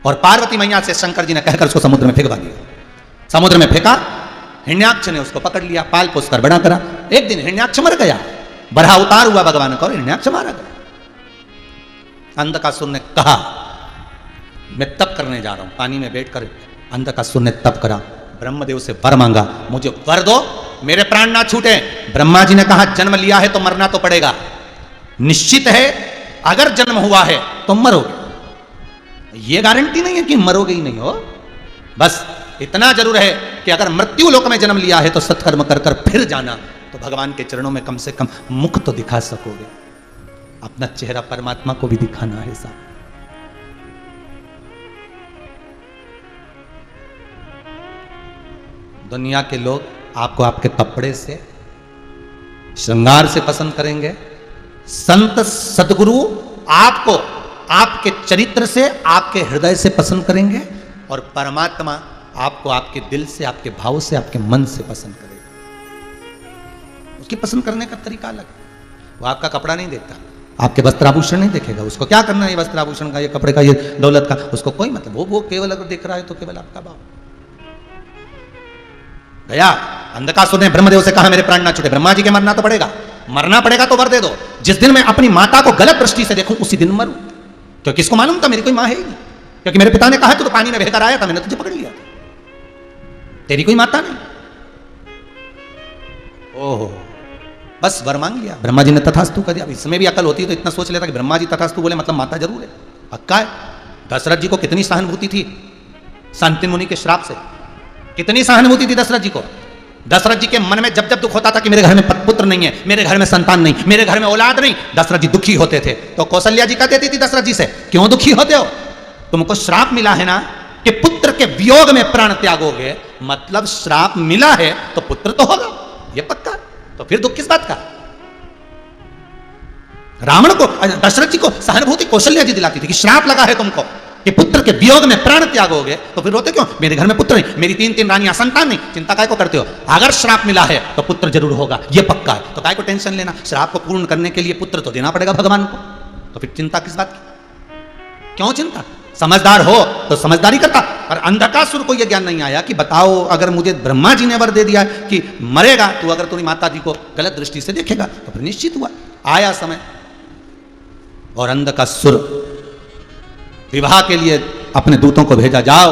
और पार्वती मैया से शंकर जी ने कहकर उसको समुद्र में फेंकवा दिया। समुद्र में फेंका, हिरण्याक्ष ने उसको पकड़ लिया, पाल पोस कर बड़ा करा। एक दिन हिरण्याक्ष मर गया, बड़ा उतार हुआ भगवान का और हिरण्याक्ष मारा गया। अंधकासुर ने कहा मैं तप करने जा रहा हूं, पानी में बैठकर अंधकासुर ने तप करा, ब्रह्मदेव से वर मांगा, मुझे वर दो मेरे प्राण ना छूटे। ब्रह्मा जी ने कहा जन्म लिया है तो मरना तो पड़ेगा, निश्चित है अगर जन्म हुआ है तो मरोगे, ये गारंटी नहीं है कि मरोगे ही नहीं हो, बस इतना जरूर है कि अगर मृत्यु लोक में जन्म लिया है तो सत्कर्म कर कर फिर जाना, तो भगवान के चरणों में कम से कम मुख तो दिखा सकोगे, अपना चेहरा परमात्मा को भी दिखाना है साहब। दुनिया के लोग आपको आपके कपड़े से, श्रृंगार से पसंद करेंगे, संत सदगुरु आपको आपके चरित्र से, आपके हृदय से पसंद करेंगे, और परमात्मा आपको आपके दिल से, आपके भाव से, आपके मन से पसंद करेगा। उसकी पसंद करने का तरीका अलग है। वो आपका कपड़ा नहीं देखता, आपके वस्त्राभूषण नहीं देखेगा, उसको क्या करना है ये वस्त्राभूषण का, ये कपड़े का, ये दौलत का, उसको कोई मतलब, वो केवल अगर देख रहा है तो केवल आपका भाव। गया अंधकासुर ने ब्रह्मदेव से कहा मेरे प्राण ना छूटे। ब्रह्मा जी के मरना तो पड़ेगा, मरना पड़ेगा तो वर दे दो। जिस दिन मैं अपनी माता को गलत दृष्टि से देखूं उसी दिन मरूं, क्योंकि इसको मालूम था मेरी कोई मां है ही नहीं, क्योंकि मेरे पिता ने कहा तू तो पानी में बहकर आया था, मैंने तुझे पकड़ लिया, तेरी कोई माता नहीं। ओहो, बस वर मांग लिया, ब्रह्मा जी ने तथास्तु कर दिया। अब इसमें भी अकल होती तो इतना सोच लेता कि ब्रह्मा जी तथास्तु बोले मतलब माता जरूर है, पक्का है। दशरथ जी को कितनी सहानुभूति थी शांतिन मुनि के श्राप से, कितनी सहानुभूति थी दशरथ जी को। दशरथ जी के मन में जब जब दुख होता था कि मेरे घर में पुत्र नहीं है, मेरे घर में संतान नहीं, मेरे घर में औलाद नहीं, दशरथ जी दुखी होते थे। तो कौशल्या जी कहती थी दशरथ जी से, क्यों दुखी होते हो, तुमको श्राप मिला है ना कि पुत्र के वियोग में प्राण त्यागोगे, मतलब श्राप मिला है तो पुत्र तो होगा, ये पक्का, तो फिर दुख किस बात का। रावण को, दशरथ जी को सहानुभूति कौशल्या जी दिलाती थी कि श्राप लगा है तुमको कि पुत्र के वियोग में प्राण त्यागोगे, तो फिर रोते क्यों, मेरे घर में पुत्र नहीं, मेरी 3 रानियां, संतान नहीं, चिंता काय को करते हो, अगर श्राप मिला है तो पुत्र जरूर होगा, ये पक्का है, तो काय को टेंशन लेना, श्राप को पूर्ण करने के लिए पुत्र तो देना पड़ेगा भगवान को, तो फिर चिंता किस बात की, क्यों चिंता। समझदार हो तो समझदारी करता, और अंधकासुर को यह ज्ञान नहीं आया कि बताओ अगर मुझे ब्रह्मा जी ने वर दे दिया कि मरेगा, तो अगर तुम्हारी माता जी को गलत दृष्टि से देखेगा तो फिर निश्चित हुआ, आया समय। और अंधकासुर विवाह के लिए अपने दूतों को भेजा, जाओ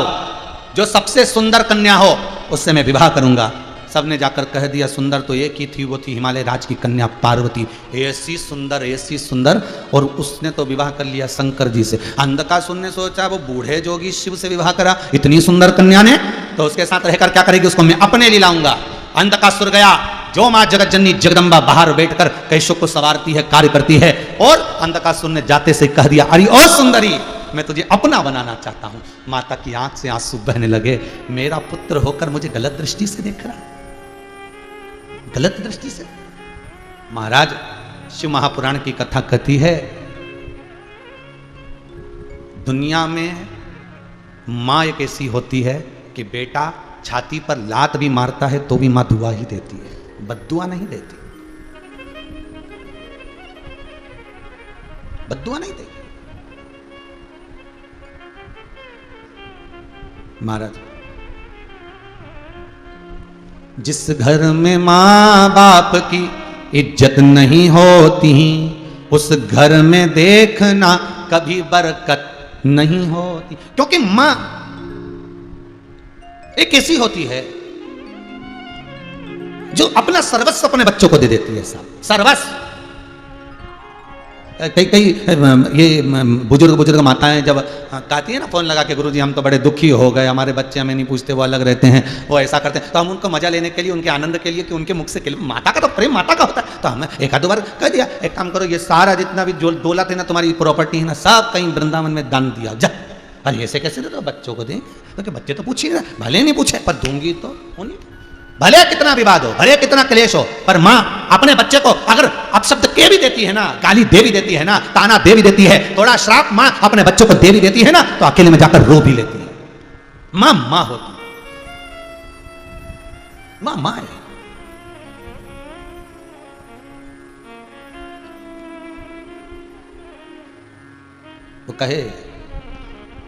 जो सबसे सुंदर कन्या हो उससे मैं विवाह करूंगा। सबने जाकर कह दिया सुंदर तो एक ही थी, वो थी हिमालय राज की कन्या पार्वती, ऐसी सुंदर, और उसने तो विवाह कर लिया शंकर जी से। अंधकासुर ने सोचा वो बूढ़े जोगी शिव से विवाह करा, इतनी सुंदर कन्या ने, तो उसके साथ रहकर क्या करेगी, उसको मैं अपने लिए लाऊंगा। अंधकासुर गया, जो मां जगत जननी जगदम्बा बाहर बैठकर कैशों को सवारती है, कार्य करती है, और अंधकासुर ने जाते से कह दिया अरे ओ सुंदरी, मैं तुझे अपना बनाना चाहता हूं। माता की आंख से आंसू बहने लगे, मेरा पुत्र होकर मुझे गलत दृष्टि से देख रहा, गलत दृष्टि से। महाराज शिव महापुराण की कथा कहती है, दुनिया में मां एक ऐसी होती है कि बेटा छाती पर लात भी मारता है तो भी मां दुआ ही देती है, बद्दुआ नहीं देती, बद्दुआ नहीं देती। महाराज जिस घर में मां बाप की इज्जत नहीं होती, उस घर में देखना कभी बरकत नहीं होती। क्योंकि मां एक ऐसी होती है जो अपना सर्वस्व अपने बच्चों को दे देती है, सर्वस्व। कई ये बुजुर्ग माताएं जब कहती है ना फोन लगा के, गुरुजी हम तो बड़े दुखी हो गए, हमारे बच्चे हमें नहीं पूछते, वो अलग रहते हैं, वो ऐसा करते हैं, तो हम उनको मजा लेने के लिए, उनके आनंद के लिए, कि उनके मुख से माता का तो प्रेम माता का होता है, तो हमें एक आध बार कह दिया, एक काम करो, ये सारा जितना भी जो दौलत है ना, तुम्हारी प्रॉपर्टी है ना, सब कहीं वृंदावन में दान दिया जा। अरे ऐसे कैसे दे दो, बच्चों को दें, क्योंकि बच्चे तो पूछिए ना, भले नहीं पूछे पर दूंगी तो उन्हीं, भले कितना विवाद हो, भले कितना क्लेश हो, पर मां अपने बच्चे को अगर अपशब्द के भी देती है ना, गाली दे भी देती है ना, ताना दे भी देती है, थोड़ा श्राप मां अपने बच्चों को दे भी देती है ना, तो अकेले में जाकर रो भी लेती है। मां मां होती है, मां मां है। वो कहे,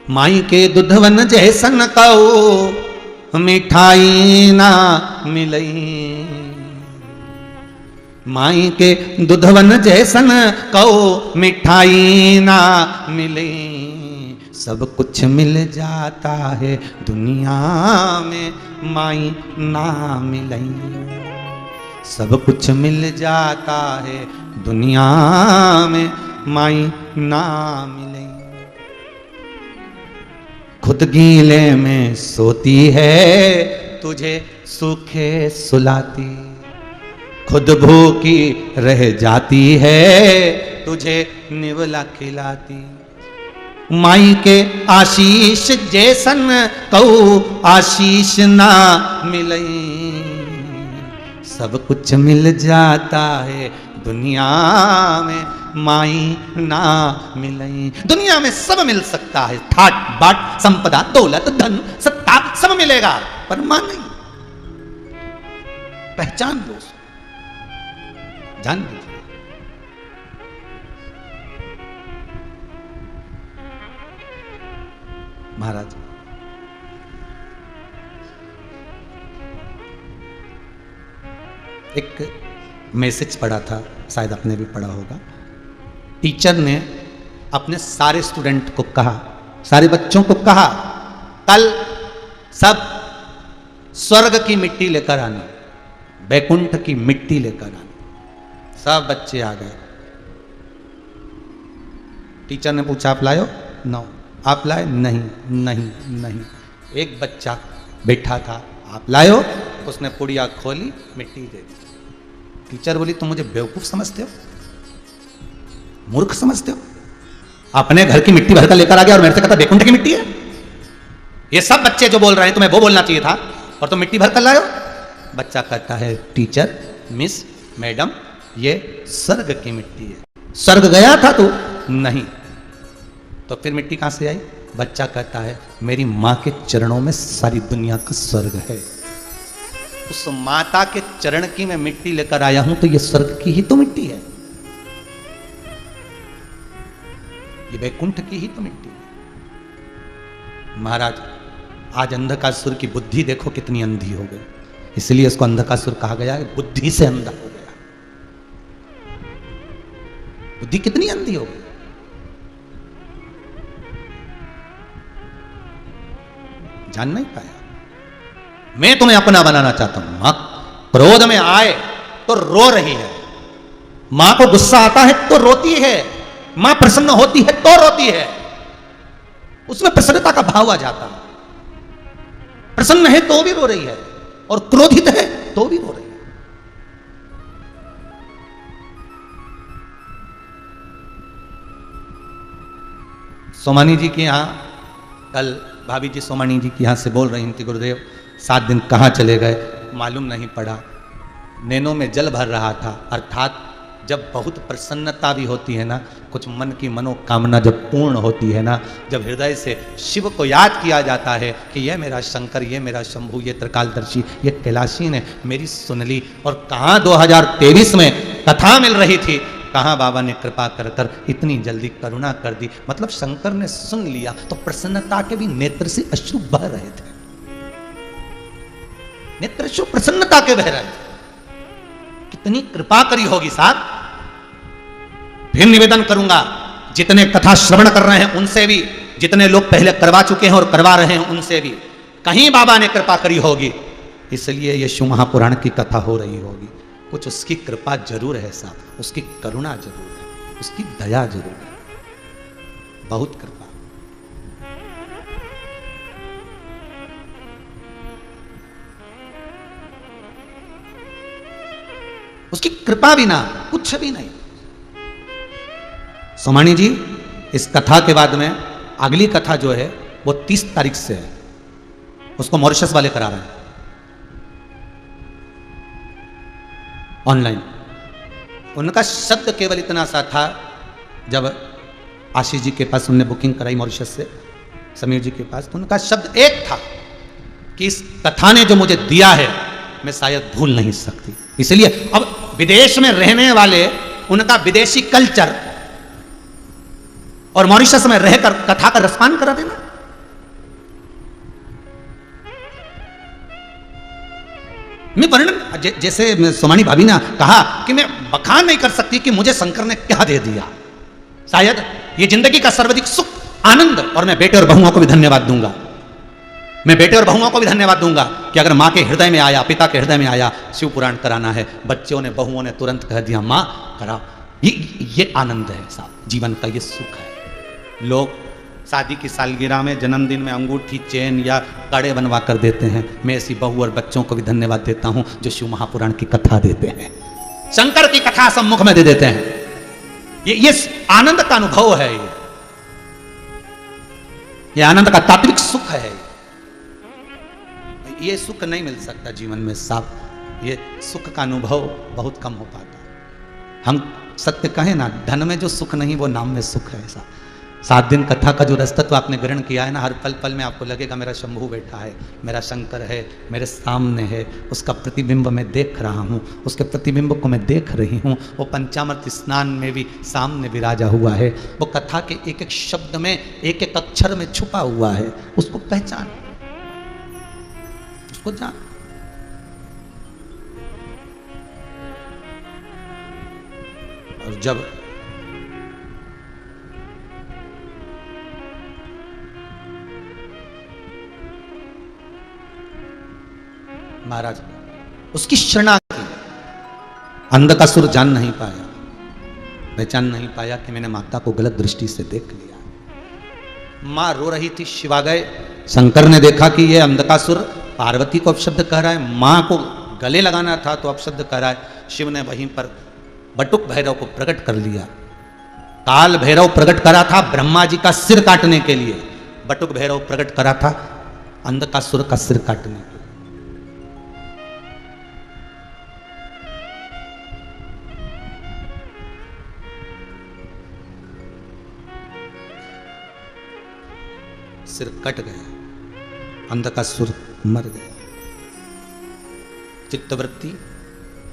माई के दुधवन जैसन कहो मिठाई ना मिलई, माई के दुधवन जैसन कहो मिठाई ना मिलई, सब कुछ मिल जाता है दुनिया में माई ना मिलई, सब कुछ मिल जाता है दुनिया में माई ना मिलई। खुद गीले में सोती है तुझे सूखे सुलाती, खुद भूखी रह जाती है तुझे निवला खिलाती, माई के आशीष जैसन कहू आशीष ना मिलई, सब कुछ मिल जाता है दुनिया में माई ना मिलई। दुनिया में सब मिल सकता है, ठाट बाट संपदा दौलत धन सत्ता सब मिलेगा, पर मां नहीं। पहचान लो, जान लीजिए। महाराज एक मैसेज पढ़ा था, शायद आपने भी पढ़ा होगा। टीचर ने अपने सारे स्टूडेंट को कहा, सारे बच्चों को कहा, कल सब स्वर्ग की मिट्टी लेकर आनी, बैकुंठ की मिट्टी लेकर आनी। सब बच्चे आ गए। टीचर ने पूछा आप लाए हो? नो। आप लाए? नहीं नहीं नहीं। एक बच्चा बैठा था, आप लाए हो? उसने पुड़िया खोली, मिट्टी दे दी। टीचर बोली तुम मुझे बेवकूफ समझते हो, मूर्ख समझते हो? अपने घर की मिट्टी भरकर लेकर आ गया और मेरे से कहता बैकुंठ की मिट्टी है। ये सब बच्चे जो बोल रहे हैं तुम्हें वो बोलना चाहिए था, और तुम मिट्टी भरकर लाए हो। बच्चा कहता है टीचर, मिस, मैडम, ये स्वर्ग की मिट्टी है। स्वर्ग गया था तू? नहीं। तो फिर मिट्टी कहां से आई? बच्चा कहता है मेरी मां के चरणों में सारी दुनिया का स्वर्ग है, उस माता के चरण की मैं मिट्टी लेकर आया हूं, तो ये स्वर्ग की ही तो मिट्टी है, ये वैकुंठ की ही तो मिट्टी है। महाराज आज अंधकासुर की बुद्धि देखो कितनी अंधी हो गई, इसलिए इसको अंधकासुर कहा गया है, बुद्धि से अंधा हो गया। बुद्धि कितनी अंधी हो गई, जान नहीं पाया। मैं तुम्हें अपना बनाना चाहता हूं। मां क्रोध में आए तो रो रही है, मां को गुस्सा आता है तो रोती है, मां प्रसन्न होती है तो रोती है, उसमें प्रसन्नता का भाव आ जाता है। प्रसन्न है तो भी रो रही है, और क्रोधित है तो भी रो रही है। सोमानी जी के यहाँ कल भाभी जी सोमानी जी के यहाँ से बोल रही थी, गुरुदेव 7 दिन कहाँ चले गए मालूम नहीं पड़ा, नैनों में जल भर रहा था। अर्थात जब बहुत प्रसन्नता भी होती है ना, कुछ मन की मनोकामना जब पूर्ण होती है ना, जब हृदय से शिव को याद किया जाता है कि ये मेरा शंकर, ये मेरा शंभू, ये त्रिकालदर्शी, ये कैलाशी ने मेरी सुन ली। और कहाँ 2023 में कथा मिल रही थी, कहाँ बाबा ने कृपा कर कर इतनी जल्दी करुणा कर दी। मतलब शंकर ने सुन लिया तो प्रसन्नता के भी नेत्र से अश्रु बह रहे थे, नेत्र अश्रु प्रसन्नता के बह रहे थे। कितनी कृपा करी होगी साहब। फिर निवेदन करूंगा, जितने कथा श्रवण कर रहे हैं उनसे भी, जितने लोग पहले करवा चुके हैं और करवा रहे हैं उनसे भी, कहीं बाबा ने कृपा करी होगी, इसलिए ये शिव महापुराण की कथा हो रही होगी। कुछ उसकी कृपा जरूर है साहब, उसकी करुणा जरूर है, उसकी दया जरूर है, बहुत कृपा। उसकी कृपा बिना कुछ भी नहीं। सोमानी जी इस कथा के बाद में अगली कथा जो है वो 30 तारीख से है, उसको मॉरिशस वाले करा रहे हैं ऑनलाइन। उनका शब्द केवल इतना सा था, जब आशीष जी के पास उनने बुकिंग कराई मॉरिशस से, समीर जी के पास, तो उनका शब्द एक था कि इस कथा ने जो मुझे दिया है मैं शायद भूल नहीं सकती। इसलिए अब विदेश में रहने वाले, उनका विदेशी कल्चर और मॉरिशस में रहकर कथा का रसपान करा देना। मैं वर्णन, जैसे सोमानी भाभी ने कहा कि मैं बखान नहीं कर सकती कि मुझे शंकर ने क्या दे दिया। शायद ये जिंदगी का सर्वाधिक सुख, आनंद, और मैं बेटे और बहुओं को भी धन्यवाद दूंगा, मैं बेटे और बहुओं को भी धन्यवाद दूंगा कि अगर माँ के हृदय में आया, पिता के हृदय में आया, शिव पुराण कराना है, बच्चों ने, बहुओं ने तुरंत कह दिया माँ कराओ। ये आनंद है साहब, जीवन का ये सुख है। लोग शादी की सालगिरह में, जन्मदिन में अंगूठी, चेन या कड़े बनवा कर देते हैं। मैं ऐसी बहू और बच्चों को भी धन्यवाद देता हूं जो शिव महापुराण की कथा देते हैं, शंकर की कथा सम्मुख में दे देते हैं। ये आनंद का अनुभव है, ये आनंद का तात्विक सुख है। ये सुख नहीं मिल सकता जीवन में साहब, ये सुख का अनुभव बहुत कम हो पाता। हम सत्य कहें ना, धन में जो सुख नहीं वो नाम में सुख है ऐसा। 7 दिन कथा का जो रसतत्व आपने ग्रहण किया है ना, हर पल पल में आपको लगेगा मेरा शंभू बैठा है, मेरा शंकर है, मेरे सामने है, उसका प्रतिबिंब मैं देख रहा हूँ, उसके प्रतिबिंब को मैं देख रही हूँ। वो पंचामृत स्नान में भी सामने विराजा हुआ है, वो कथा के एक एक शब्द में, एक एक अक्षर में छुपा हुआ है। उसको पहचान, उसको जान। और जब महाराज उसकी शरणागति, अंधकासुर जान नहीं पाया, पहचान नहीं पाया कि मैंने माता को गलत दृष्टि से देख लिया। मां रो रही थी, शिव आ गए। शंकर ने देखा कि ये अंधकासुर पार्वती को अपशब्द कह रहा है, मां को गले लगाना था तो अपशब्द कह रहा है। शिव ने वहीं पर बटुक भैरव को प्रकट कर लिया। काल भैरव प्रकट करा था ब्रह्मा जी का सिर काटने के लिए, बटुक भैरव प्रकट करा था अंधकासुर का सिर काटने के लिए। सिर कट गया, अंधकासुर मर गया। चित्तवृत्ति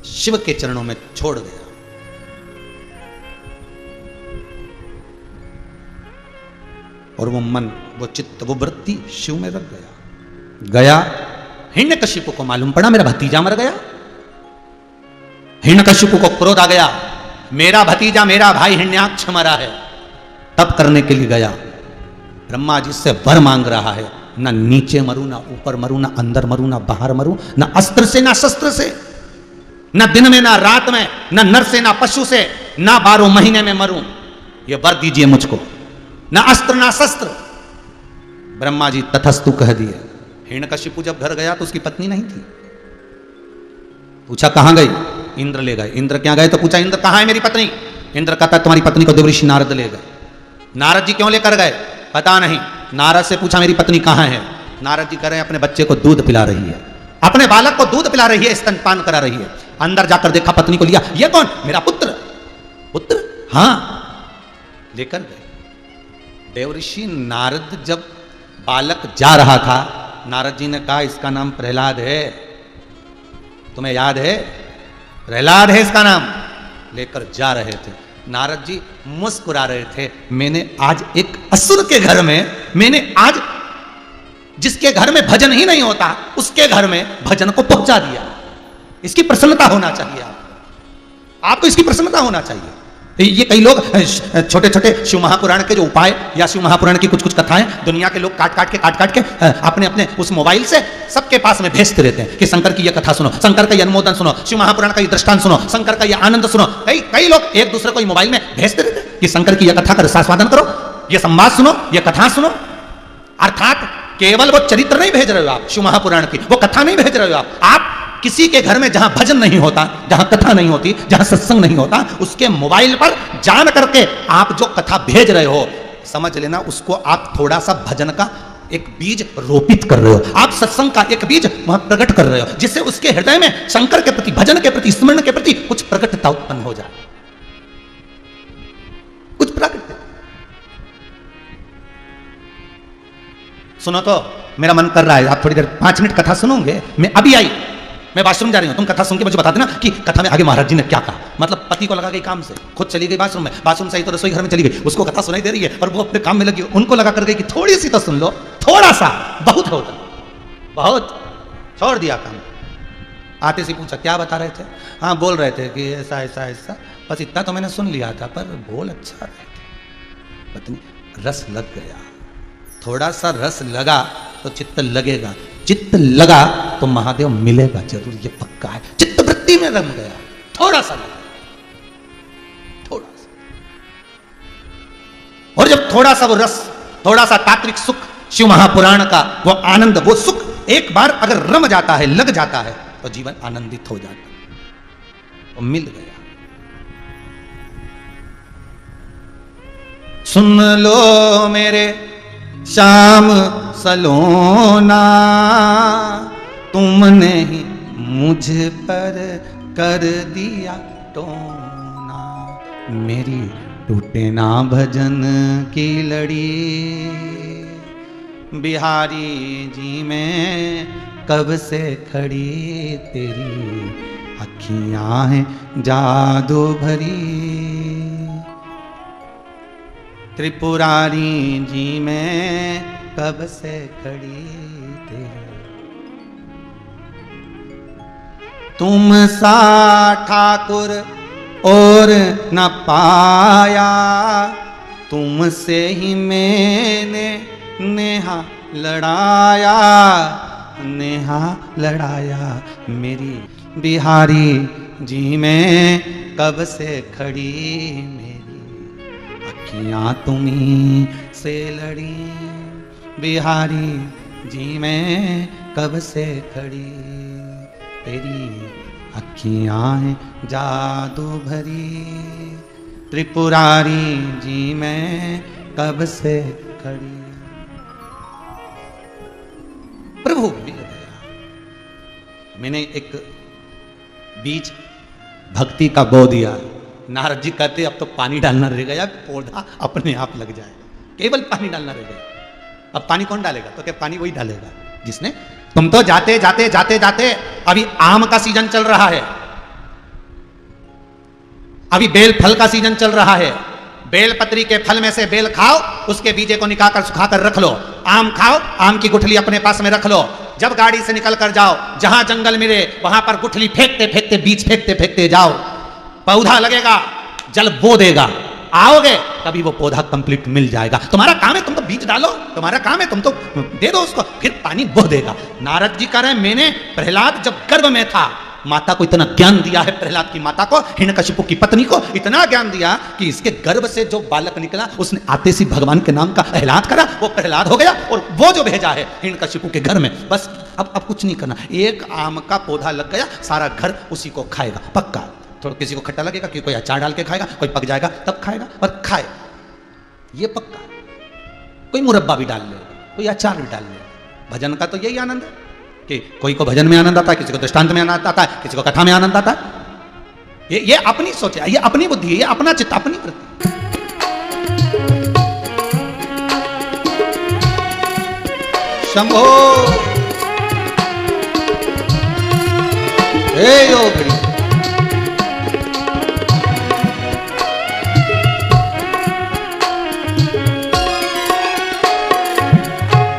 शिव के चरणों में छोड़ गया। और वो मन, वो चित्त, वो वृत्ति शिव में रख गया। हिरण्यकशिपु को मालूम पड़ा मेरा भतीजा मर गया। हिरण्यकशिपु को क्रोध आ गया, मेरा भतीजा, मेरा भाई हिरण्याक्ष मरा है। तप करने के लिए गया, ब्रह्मा जी से वर मांग रहा है, ना नीचे मरूं, ना ऊपर मरूं, ना अंदर मरूं, ना बाहर मरूं, ना अस्त्र से ना शस्त्र से, ना दिन में ना रात में, ना नर से ना पशु से, ना 12 महीने में मरूं, ये वर दीजिए मुझको, ना अस्त्र ना शस्त्र। ब्रह्मा जी तथस्तु कह दिए। हिरण्यकशिपु जब घर गया तो उसकी पत्नी नहीं थी। पूछा कहां गई? इंद्र ले गए। इंद्र क्या गए? तो पूछा इंद्र कहां है मेरी पत्नी? इंद्र कहता तुम्हारी पत्नी को देवऋषि नारद ले गए। नारद जी क्यों लेकर गए? पता नहीं। नारद से पूछा मेरी पत्नी कहाँ है? नारद जी कह रहे हैं अपने बच्चे को दूध पिला रही है, अपने बालक को दूध पिला रही है, स्तनपान करा रही है। अंदर जाकर देखा, पत्नी को लिया, ये कौन? मेरा पुत्र। पुत्र? हाँ, लेकर गए। देवऋषि नारद जब बालक जा रहा था, नारद जी ने कहा इसका नाम प्रहलाद है, तुम्हें याद है? प्रहलाद है इसका नाम। लेकर जा रहे थे, नारद जी मुस्कुरा रहे थे, मैंने आज एक असुर के घर में, मैंने आज जिसके घर में भजन ही नहीं होता उसके घर में भजन को पहुंचा दिया। इसकी प्रसन्नता होना चाहिए आपको इसकी प्रसन्नता होना चाहिए। ये कई लोग छोटे छोटे शिव महापुराण के जो उपाय या शिव महापुराण की कुछ कुछ कथाएं दुनिया के लोग काट काट के अपने अपने उस मोबाइल से सबके पास में भेजते रहते हैं कि शंकर की ये कथा सुनो, शंकर का ये अनुमोदन सुनो, शिव महापुराण का ये दृष्टांत सुनो, शंकर का ये आनंद सुनो। कई लोग एक दूसरे को मोबाइल में भेजते रहते हैं कि शंकर की यह कथा का रसास्वादन करो, ये संवाद सुनो, ये कथा सुनो। अर्थात केवल वो चरित्र नहीं भेज रहे हो आप, शिव महापुराण की वो कथा नहीं भेज रहे हो आप किसी के घर में जहां भजन नहीं होता, जहां कथा नहीं होती, जहां सत्संग नहीं होता, उसके मोबाइल पर जान करके आप जो कथा भेज रहे हो, समझ लेना उसको आप थोड़ा सा भजन का एक बीज रोपित कर रहे हो, आप सत्संग का एक बीज वहां प्रकट कर रहे हो, जिससे उसके हृदय में शंकर के प्रति, भजन के प्रति, स्मरण के प्रति कुछ प्रकटता उत्पन्न हो जाए, कुछ प्रकट। सुनो तो मेरा मन कर रहा है, आप थोड़ी देर 5 मिनट कथा सुनोगे। मैं अभी आई, मैं बाथरूम जा रही हूं, तुम कथा सुन के मुझे बता देना कि कथा में आगे महाराज जी ने क्या कहा। मतलब पति को लगा गई काम से, खुद चली गई बाथरूम में, बाथरूम से आई तो रसोई घर में चली गई, उसको कथा सुनाई दे रही है और वो अपने काम में लगी, उनको लगा कर गई कि थोड़ी सी तो सुन लो, थोड़ा सा बहुत होता, बहुत छोड़ दिया काम। आते से पूछा क्या बता रहे थे? हाँ बोल रहे थे कि ऐसा ऐसा ऐसा, बस इतना तो मैंने सुन लिया था, पर बोल अच्छा रहे थे। पत्नी, रस लग गया, थोड़ा सा रस लगा तो चित्त लगेगा, चित्त लगा तो महादेव मिलेगा जरूर, ये पक्का है। चित्त वृत्ति में रम गया, थोड़ा सा लगा, थोड़ा सा। और जब थोड़ा सा वो रस, थोड़ा सा तात्विक सुख, शिव महापुराण का वो आनंद, वो सुख एक बार अगर रम जाता है, लग जाता है, तो जीवन आनंदित हो जाता है। वो मिल गया। सुन लो मेरे श्याम सलोना, तुमने ही मुझ पर कर दिया टोना, मेरी टूटे ना भजन की लड़ी, बिहारी जी में कब से खड़ी, तेरी अखियां हैं जादू भरी, त्रिपुरारी जी में कब से खड़ी तेरी, तुम सा ठाकुर और न पाया, तुमसे ही मैंने नेहा लड़ाया, नेहा लड़ाया, मेरी बिहारी जी में कब से खड़ी, अखियां तुम्ही से लड़ी, बिहारी जी में कब से खड़ी, तेरी अखियां हैं जादू भरी, त्रिपुरारी जी में कब से खड़ी। प्रभु मिल गया। मैंने एक बीज भक्ति का बो दिया। नारद जी कहते अब तो पानी डालना रह गया, पौधा अपने आप लग जाएगा, केवल पानी डालना रह गया। अब पानी कौन डालेगा? तो क्या पानी वही डालेगा जिसने, तुम तो जाते जाते जाते जाते, अभी आम का सीजन चल रहा है, अभी बेल फल का सीजन चल रहा है, बेल पत्री के फल में से बेल खाओ, उसके बीजे को निकाल कर सुखाकर रख लो, आम खाओ, आम की गुठली अपने पास में रख लो, जब गाड़ी से निकल कर जाओ, जहां जंगल मिले वहां पर गुठली फेंकते फेंकते, बीज फेंकते फेंकते जाओ, पौधा लगेगा, जल बो देगा, आओगे तभी वो पौधा कंप्लीट मिल जाएगा। तुम्हारा काम है तुम तो बीज डालो, तुम्हारा काम है तुम तो दे दो उसको, फिर पानी बो देगा। नारद जी कह रहे हैं मैंने प्रहलाद जब गर्भ में था, माता को इतना ज्ञान दिया है, प्रहलाद की माता को, हिरण्यकशिपु की पत्नी को इतना ज्ञान दिया कि इसके गर्भ से जो बालक निकला उसने आते सी भगवान के नाम का एलान करा, वो प्रहलाद हो गया, और वो जो भेजा है हिरण्यकशिपु के घर में, बस अब कुछ नहीं करना। एक आम का पौधा लग गया, सारा घर उसी को खाएगा, पक्का। थोड़ा किसी को खट्टा लगेगा कि कोई अचार डाल के खाएगा, कोई पक जाएगा तब खाएगा, पर खाए, ये पक्का। कोई मुरब्बा भी डाल ले, कोई अचार भी डाल ले। भजन का तो यही आनंद है कि कोई को भजन में आनंद आता है, किसी को दृष्टांत में आनंद आता है, किसी को कथा में आनंद आता है। ये अपनी सोच है, ये अपनी बुद्धि है, ये अपना चित्त, अपनी वृत्ति। शंभो हे योगिनी,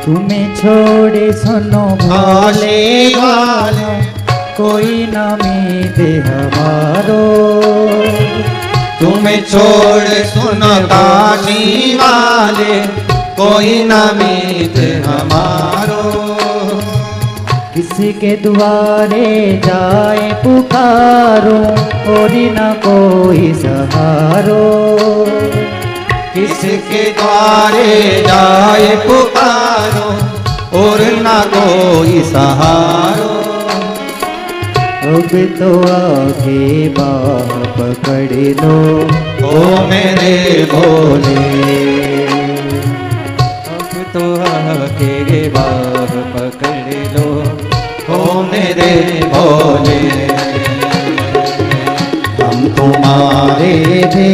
तुम्हें छोड़े सुनो भोले वाले, कोई न मीत हमारो। तुम्हें छोड़ सुनो काशी वाले, कोई न मीत हमारो। किसी के द्वारे जाए पुकारो, और न कोई सहारो। किसके द्वारे जाए पुकारो, और ना कोई सहारो। अब तो आके बाह पकड़ लो, ओ मेरे भोले। अब तो आके बाह पकड़ लो, ओ मेरे भोले। हम तुम्हारे थे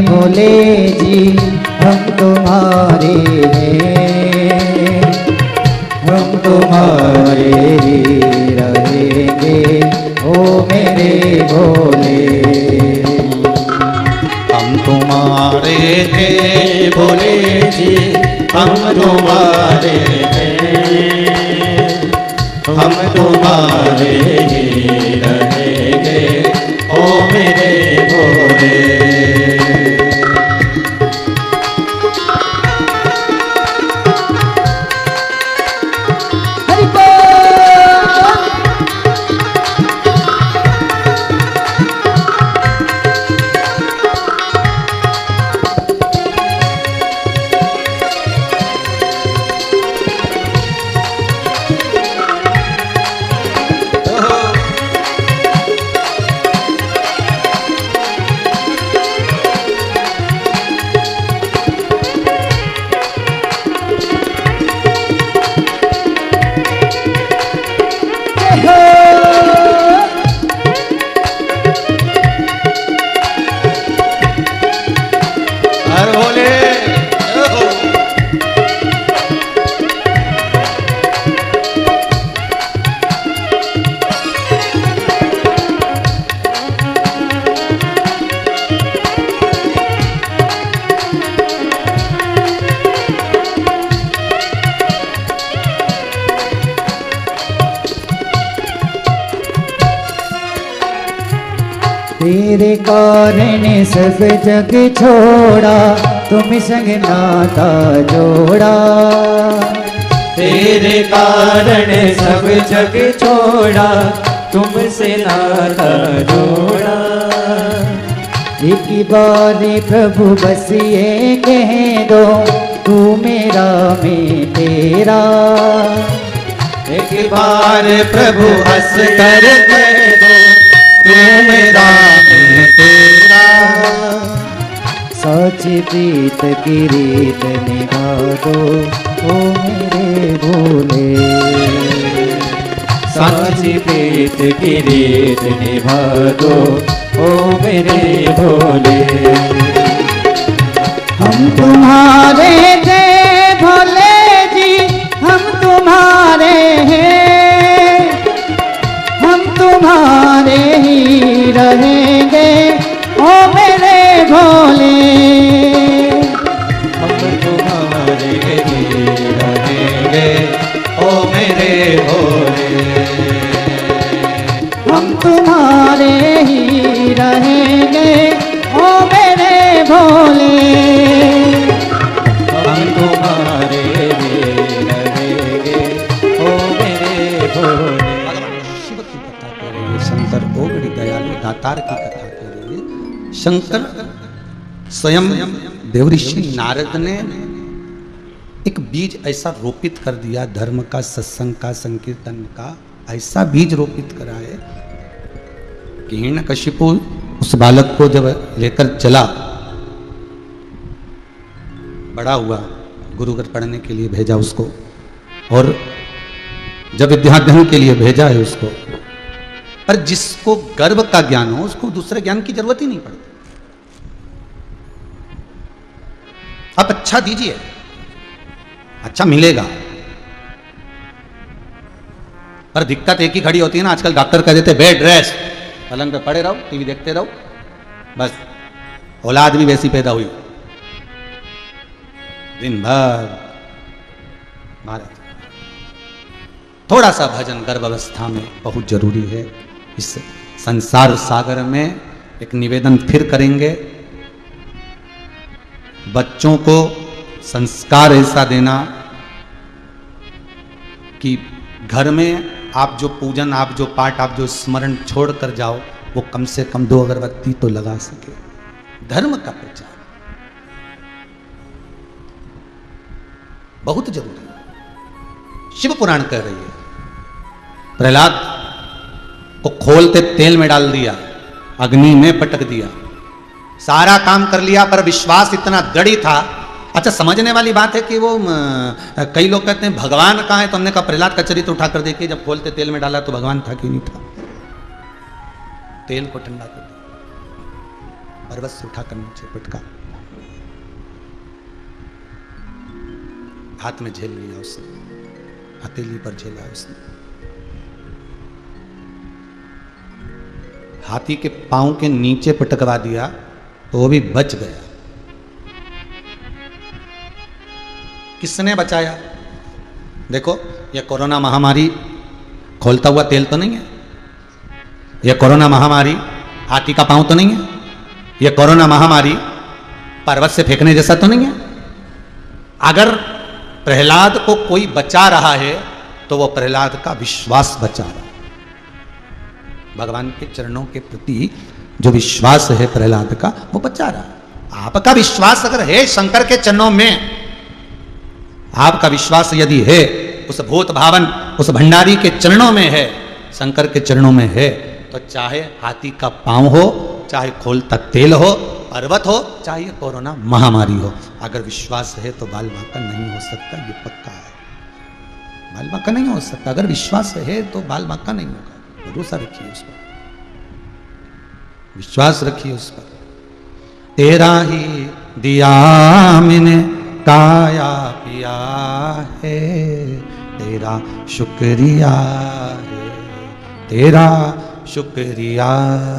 भोले जी, हम तुम्हारे हैं, हम तुम्हारे ही रहेंगे, ओ मेरे भोले। हम तुम्हारे थे भोले जी, हम तुम्हारे हैं, हम तुम्हारे ही रहेंगे, ओ मेरे भोले। तेरे कारण सब जग छोड़ा, तुम संग नाता जोड़ा। तेरे कारण सब जग छोड़ा, तुमसे नाता जोड़ा। एक बारी प्रभु बस ये कह दो, तू मेरा मैं तेरा। एक बार प्रभु हंस कर कह दो, तू मेरा मैं तेरा। सच्ची प्रीत की रीत निभा दो, ओ मेरे भोले। साची प्रीत की रीत निभा दो, ओ मेरे भोले। हम तुम्हारे थे भोले जी, हम तुम्हारे हैं, हम तुम्हारे ही रहेंगे, ओ मेरे भोले। हम तुम्हारे ही रहेंगे, ओ मेरे भोले। हम तुम्हारे ही रहेंगे, ओ मेरे भोले। हम तुम्हारे ही रहेंगे, ओ मेरे भोले। शिव की कथा कह रही है, शंकर ओगड़ी दयालु दातार की कथा कह रही है। शंकर स्वयं देवऋषि नारद ने एक बीज ऐसा रोपित कर दिया, धर्म का, सत्संग का, संकीर्तन का ऐसा बीज रोपित करा है कि हिरण्यकशिपु उस बालक को जब लेकर चला, बड़ा हुआ, गुरुकुल पढ़ने के लिए भेजा उसको, और जब विद्याध्ययन के लिए भेजा है उसको, पर जिसको गर्भ का ज्ञान हो उसको दूसरे ज्ञान की जरूरत ही नहीं पड़ती। आप अच्छा दीजिए, अच्छा मिलेगा। पर दिक्कत एक ही खड़ी होती है ना, आजकल डॉक्टर कह देते बेड रेस्ट, पलंग पे पड़े रहो, टीवी देखते रहो, बस औलाद भी वैसी पैदा हुई, दिन भर महाराज। थोड़ा सा भजन गर्भावस्था में बहुत जरूरी है। इस संसार सागर में एक निवेदन फिर करेंगे, बच्चों को संस्कार ऐसा देना कि घर में आप जो पूजन, आप जो पाठ, आप जो स्मरण छोड़ कर जाओ, वो कम से कम 2 अगरबत्ती तो लगा सके। धर्म का प्रचार बहुत जरूरी है। शिव पुराण कह रही है, प्रहलाद को खोलते तेल में डाल दिया, अग्नि में पटक दिया, सारा काम कर लिया, पर विश्वास इतना दृढ़ था। अच्छा, समझने वाली बात है कि वो कई लोग कहते हैं भगवान कहाँ है, तो हमने कहा प्रहलाद का चरित्र उठाकर देखिए, जब खोलते तेल में डाला तो भगवान था कि नहीं था। तेल को ठंडा कर दिया, पर्वत से उठाकर नीचे पटका, हाथ में झेल लिया उसने, हथेली पर झेला उसने, हाथी के पांव के नीचे पटकवा दिया तो वो भी बच गया। किसने बचाया? देखो, ये कोरोना महामारी खोलता हुआ तेल तो नहीं है, ये कोरोना महामारी हाथी का पांव तो नहीं है, ये कोरोना महामारी पर्वत से फेंकने जैसा तो नहीं है। अगर प्रहलाद को कोई बचा रहा है तो वो प्रहलाद का विश्वास बचा रहा है। भगवान के चरणों के प्रति जो विश्वास है प्रहलाद का, वो बचा रहा है। आपका विश्वास अगर है शंकर के चरणों में, आपका विश्वास यदि है उस भूत भावन, उस भंडारी के चरणों में है, शंकर के चरणों में है, तो चाहे हाथी का पांव हो, चाहे खोलता तेल हो, पर्वत हो, चाहे कोरोना महामारी हो, अगर विश्वास है तो बाल बांका नहीं हो सकता, ये पक्का है। बाल बांका नहीं हो सकता, अगर विश्वास है तो बाल बांका नहीं होगा। भरोसा रखिए उस पर, विश्वास रखिए उस पर। तेरा ही दिया मैंने काया पिया है, तेरा शुक्रिया है, तेरा शुक्रिया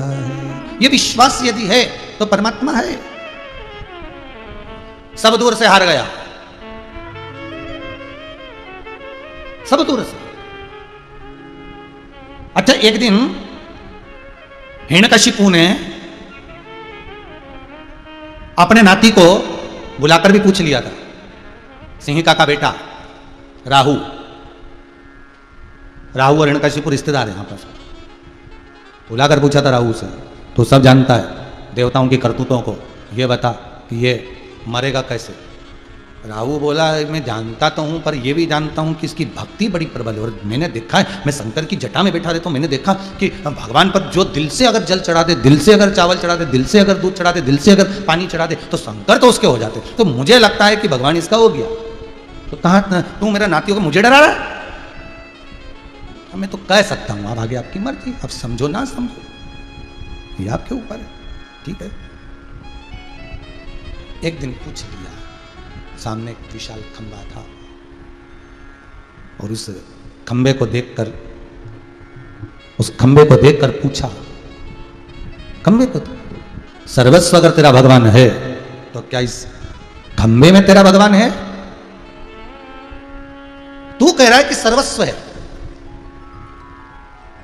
है। ये विश्वास यदि है तो परमात्मा है। सब दूर से हार गया, सब दूर से। अच्छा, एक दिन हिरण्यकशिपु ने अपने नाती को बुलाकर भी पूछ लिया था, सिंहिका का बेटा राहु, राहु और हिरण्यकशिपु रिश्तेदार हैं आपस में, बुलाकर पूछा था राहु से, तो सब जानता है देवताओं की करतूतों को, ये बता कि ये मरेगा कैसे। राहु बोला, मैं जानता तो हूं, पर यह भी जानता हूं कि इसकी भक्ति बड़ी प्रबल है, और मैंने देखा है, मैं शंकर की जटा में बैठा रहता हूं, मैंने देखा कि भगवान पर जो दिल से अगर जल चढ़ा दे, दिल से अगर चावल चढ़ा दे, दिल से अगर दूध चढ़ा दे, दिल से अगर पानी चढ़ा दे, तो शंकर तो उसके हो जाते। तो मुझे लगता है कि भगवान इसका हो गया। तो कहा तू मेरा नातियों को मुझे डरा रहा है? मैं तो कह सकता हूं, अब आगे आपकी मर्जी, अब समझो ना समझो, ये आपके ऊपर है, ठीक है। एक दिन पूछ लिया, सामने एक विशाल खंबा था, और उस खंबे को देखकर, उस खंबे को देखकर पूछा, खंबे को, सर्वस्व अगर तेरा भगवान है तो क्या इस खंबे में तेरा भगवान है? तू कह रहा है कि सर्वस्व है।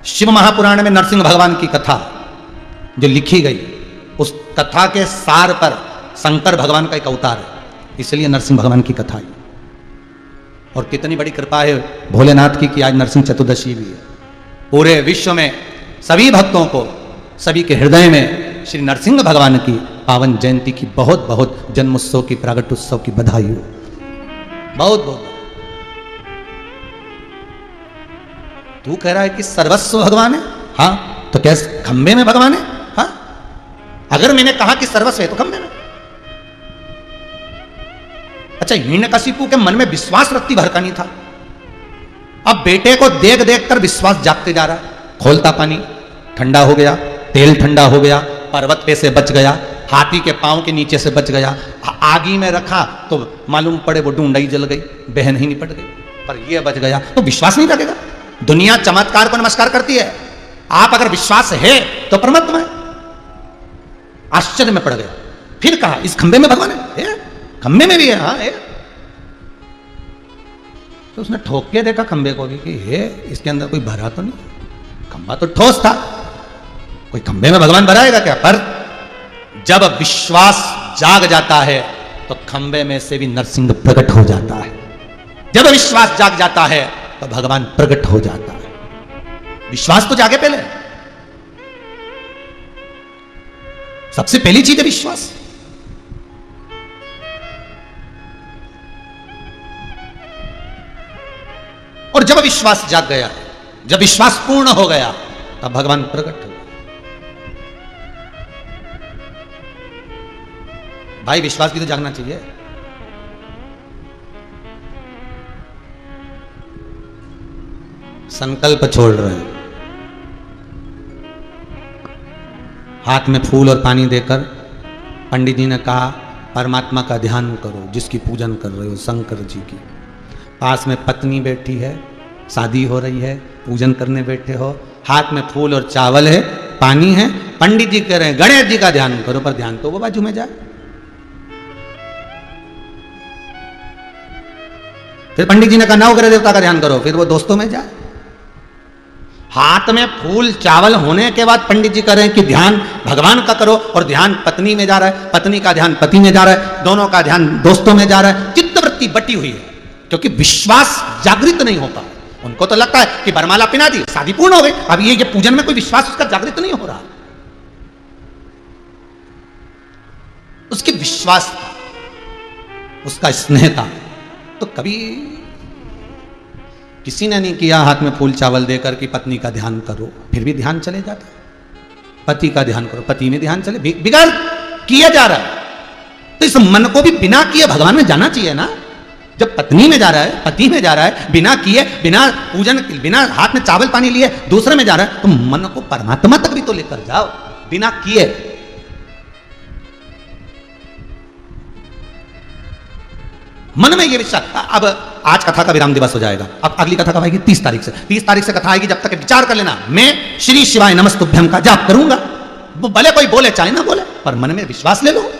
शिव महापुराण में नरसिंह भगवान की कथा जो लिखी गई, उस कथा के सार पर शंकर भगवान का एक अवतार है, इसलिए नरसिंह भगवान की कथा है। और कितनी बड़ी कृपा है भोलेनाथ की कि आज नरसिंह चतुर्दशी भी है। पूरे विश्व में सभी भक्तों को, सभी के हृदय में श्री नरसिंह भगवान की पावन जयंती की बहुत बहुत, जन्मोत्सव की, प्रागट्योत्सव की बधाई हो, बहुत बहुत। तू कह रहा है कि सर्वस्व भगवान है, हाँ, तो क्या खंबे में भगवान है? हाँ, अगर मैंने कहा कि सर्वस्व है तो खंबे में। अच्छा, हिरण्यकशिपु के मन में विश्वास रत्ती भर का नहीं था। अब बेटे को देख देख कर विश्वास जागते जा रहा है। खोलता पानी, ठंडा हो गया, तेल ठंडा हो गया, पर्वत पे से बच गया, हाथी के पांव के नीचे से बच गया, आगी में रखा तो मालूम पड़े वो डूंढाई जल गई, बहन ही निपट गई, पर ये बच गया। तो विश्वास नहीं लगेगा। दुनिया चमत्कार को नमस्कार करती है, आप अगर विश्वास है तो परमात्मा है। आश्चर्य में पड़ गया। फिर कहा इस खंबे में भगवान है, खंबे में भी है, हाँ है। तो उसने ठोक के देखा खंबे को भी कि हे, इसके अंदर कोई भरा तो नहीं, खंबा तो ठोस था, कोई खंबे में भगवान भराएगा क्या? पर जब विश्वास जाग जाता है तो खंबे में से भी नरसिंह प्रकट हो जाता है। जब विश्वास जाग जाता है तो भगवान प्रकट हो जाता है। विश्वास तो जागे पहले, सबसे पहली चीज है विश्वास। और जब विश्वास जाग गया, जब विश्वास पूर्ण हो गया, तब भगवान प्रकट हो गया। भाई विश्वास भी तो जागना चाहिए। संकल्प छोड़ रहे हैं, हाथ में फूल और पानी देकर पंडित जी ने कहा परमात्मा का ध्यान करो, जिसकी पूजन कर रहे हो, शंकर जी की। पास में पत्नी बैठी है, शादी हो रही है, पूजन करने बैठे हो, हाथ में फूल और चावल है, पानी है, पंडित जी कह रहे हैं गणेश जी का ध्यान करो, पर ध्यान तो वो बाजू में जाए। फिर पंडित जी ने कहा नवग्रह देवता का ध्यान करो, फिर वो दोस्तों में जाए। हाथ में फूल चावल होने के बाद पंडित जी कह रहे हैं कि ध्यान भगवान का करो, और ध्यान पत्नी में जा रहा है, पत्नी का ध्यान पति में जा रहा है, दोनों का ध्यान दोस्तों में जा रहा है। चित्तवृत्ति बटी हुई है, क्योंकि विश्वास जागृत नहीं होता। उनको तो लगता है कि वरमाला पिना दी, शादी पूर्ण हो गई। अब ये पूजन में कोई विश्वास उसका जागृत नहीं हो रहा। उसके विश्वास था, उसका स्नेह था। तो कभी किसी ने नहीं किया हाथ में फूल चावल देकर कि पत्नी का ध्यान करो, फिर भी ध्यान चले जाता। पति का ध्यान करो, पति में ध्यान चले, बिगड़ किया जा रहा है। तो इस मन को भी बिना किए भगवान में जाना चाहिए ना। जब पत्नी में जा रहा है, पति में जा रहा है, बिना किए, बिना पूजन, बिना हाथ में चावल पानी लिए दूसरे में जा रहा है, तो मन को परमात्मा तक भी तो लेकर जाओ, बिना किए। मन में ये विचार। अब आज कथा का विराम दिवस हो जाएगा, अब अगली कथा कब आएगी? 30 तारीख से। 30 तारीख से कथा आएगी। जब तक विचार कर लेना, मैं श्री शिवाय नमस्तुभ्यम का जाप करूंगा। वो भले कोई बोले चाहे ना बोले, पर मन में विश्वास ले लो,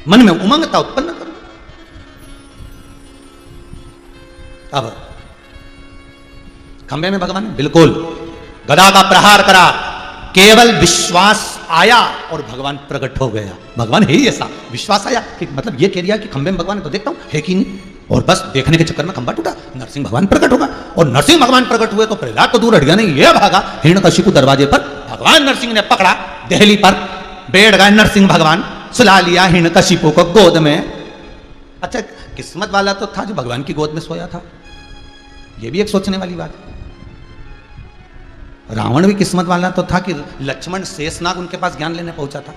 मन में उमंगता उत्पन्न करो। अब खंबे में भगवान ने बिल्कुल गदा का प्रहार करा, केवल विश्वास आया और भगवान प्रकट हो गया। भगवान है ही ऐसा, विश्वास आया कि मतलब ये कह दिया कि खंबे में भगवान है तो देखता हूं है कि नहीं, और बस देखने के चक्कर में खंबा टूटा, नरसिंह भगवान प्रकट होगा। और नरसिंह भगवान प्रकट हुए तो प्रहलाद तो दूर हट गया नहीं, ये भागा हिरण्यकशिपु दरवाजे पर, भगवान नरसिंह ने पकड़ा, देहली पर बैठ गए नरसिंह भगवान, सुला लिया हिरण्यकशिपु को गोद में। अच्छा, किस्मत वाला तो था जो भगवान की गोद में सोया था, यह भी एक सोचने वाली बात है। रावण भी किस्मत वाला तो था कि लक्ष्मण शेषनाग उनके पास ज्ञान लेने पहुंचा था।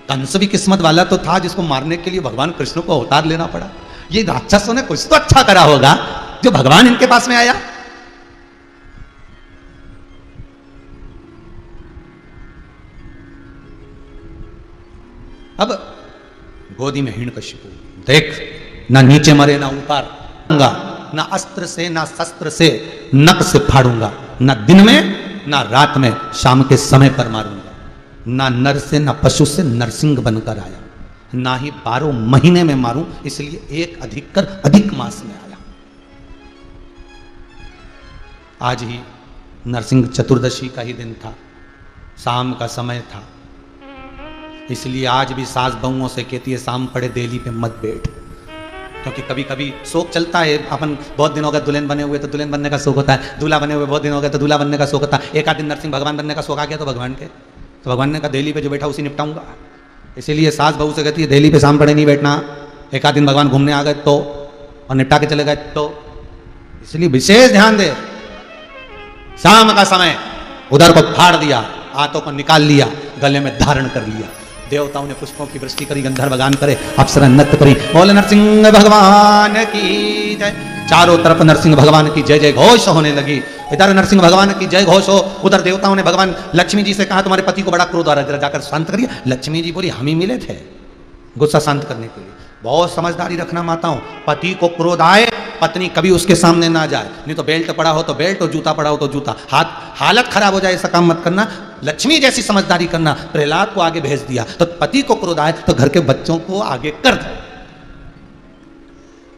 कंस भी किस्मत वाला तो था जिसको मारने के लिए भगवान कृष्ण को अवतार लेना पड़ा। ये राक्षसों ने कुछ तो अच्छा करा होगा जो भगवान इनके पास में आया। अब गोदी में हिरण्यकशिपु, देख ना नीचे मरे ना ऊपर, ना अस्त्र से ना शस्त्र से नख से फाड़ूंगा, ना दिन में ना रात में, शाम के समय पर मारूंगा। ना नर से ना पशु से नरसिंह बनकर आया, ना ही 12 महीने में मारूं, इसलिए एक अधिक कर अधिक मास में आया। आज ही नरसिंह चतुर्दशी का ही दिन था, शाम का समय था, इसलिए आज भी सास बहुओं से कहती है शाम पड़े देली पे मत बैठ, क्योंकि कभी कभी शौक चलता है। अपन बहुत दिन हो गए दुल्हन बने हुए तो दुल्हन बनने का शौक होता है, दूल्हा बने हुए बहुत दिन हो गए तो दूल्हा बनने का शौक होता है। एक आध दिन नरसिंह भगवान बनने का शौक आ गया तो भगवान ने कहा देली पे जो बैठा उसी निपटाऊंगा। इसीलिए सास बहू से कहती है देली पे शाम पड़े नहीं बैठना, एक आध दिन भगवान घूमने आ गए तो, और निपटा के चले गए तो। इसलिए विशेष ध्यान दे, शाम का समय उधर को फाड़ दिया, हाथों को निकाल लिया, गले में धारण कर लिया, देवताओं ने पुष्पों की वृष्टि करी, गंधर्व गान करे, अप्सरा नृत्य करी। बोले नरसिंह भगवान की जय। चारों तरफ नरसिंह भगवान की जय जय घोष होने लगी। इधर नरसिंह भगवान की जय घोष हो, उधर देवताओं ने भगवान लक्ष्मी जी से कहा तुम्हारे पति को बड़ा क्रोध आ रहा है, जाकर शांत करिए। लक्ष्मी जी बोली हम ही मिले थे गुस्सा शांत करने के लिए। बहुत समझदारी रखना माताओं, पति को क्रोध आए पत्नी कभी उसके सामने ना जाए, नहीं तो बेल्ट पड़ा हो तो बेल्ट और जूता पड़ा हो तो जूता, हालत खराब हो जाए ऐसा काम मत करना। लक्ष्मी जैसी समझदारी करना। प्रहलाद को आगे भेज दिया तो पति को क्रोध आए तो घर के बच्चों को आगे कर दो,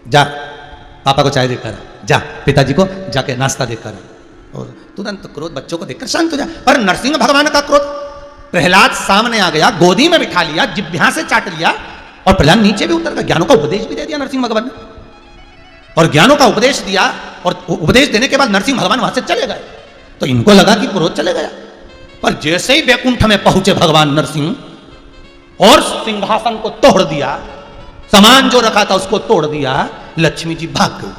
जा पापा को चाय देकर, जा पिताजी को जाके नाश्ता देकर, और तुरंत क्रोध बच्चों को देखकर शांत हो जाए। पर नरसिंह भगवान का क्रोध, प्रहलाद सामने आ गया, गोदी में बिठा लिया, जिह्वा से चाट लिया और प्रहलाद नीचे भी उतर गया। ज्ञानों का उपदेश भी दे दिया नरसिंह भगवान ने, और ज्ञानों का उपदेश दिया, और उपदेश देने के बाद नरसिंह भगवान वहां से चले गए। तो इनको लगा कि क्रोध चले गया, पर जैसे ही वैकुंठ में पहुंचे भगवान नरसिंह और सिंहासन को तोड़ दिया, सामान जो रखा था उसको तोड़ दिया, लक्ष्मी जी भाग गई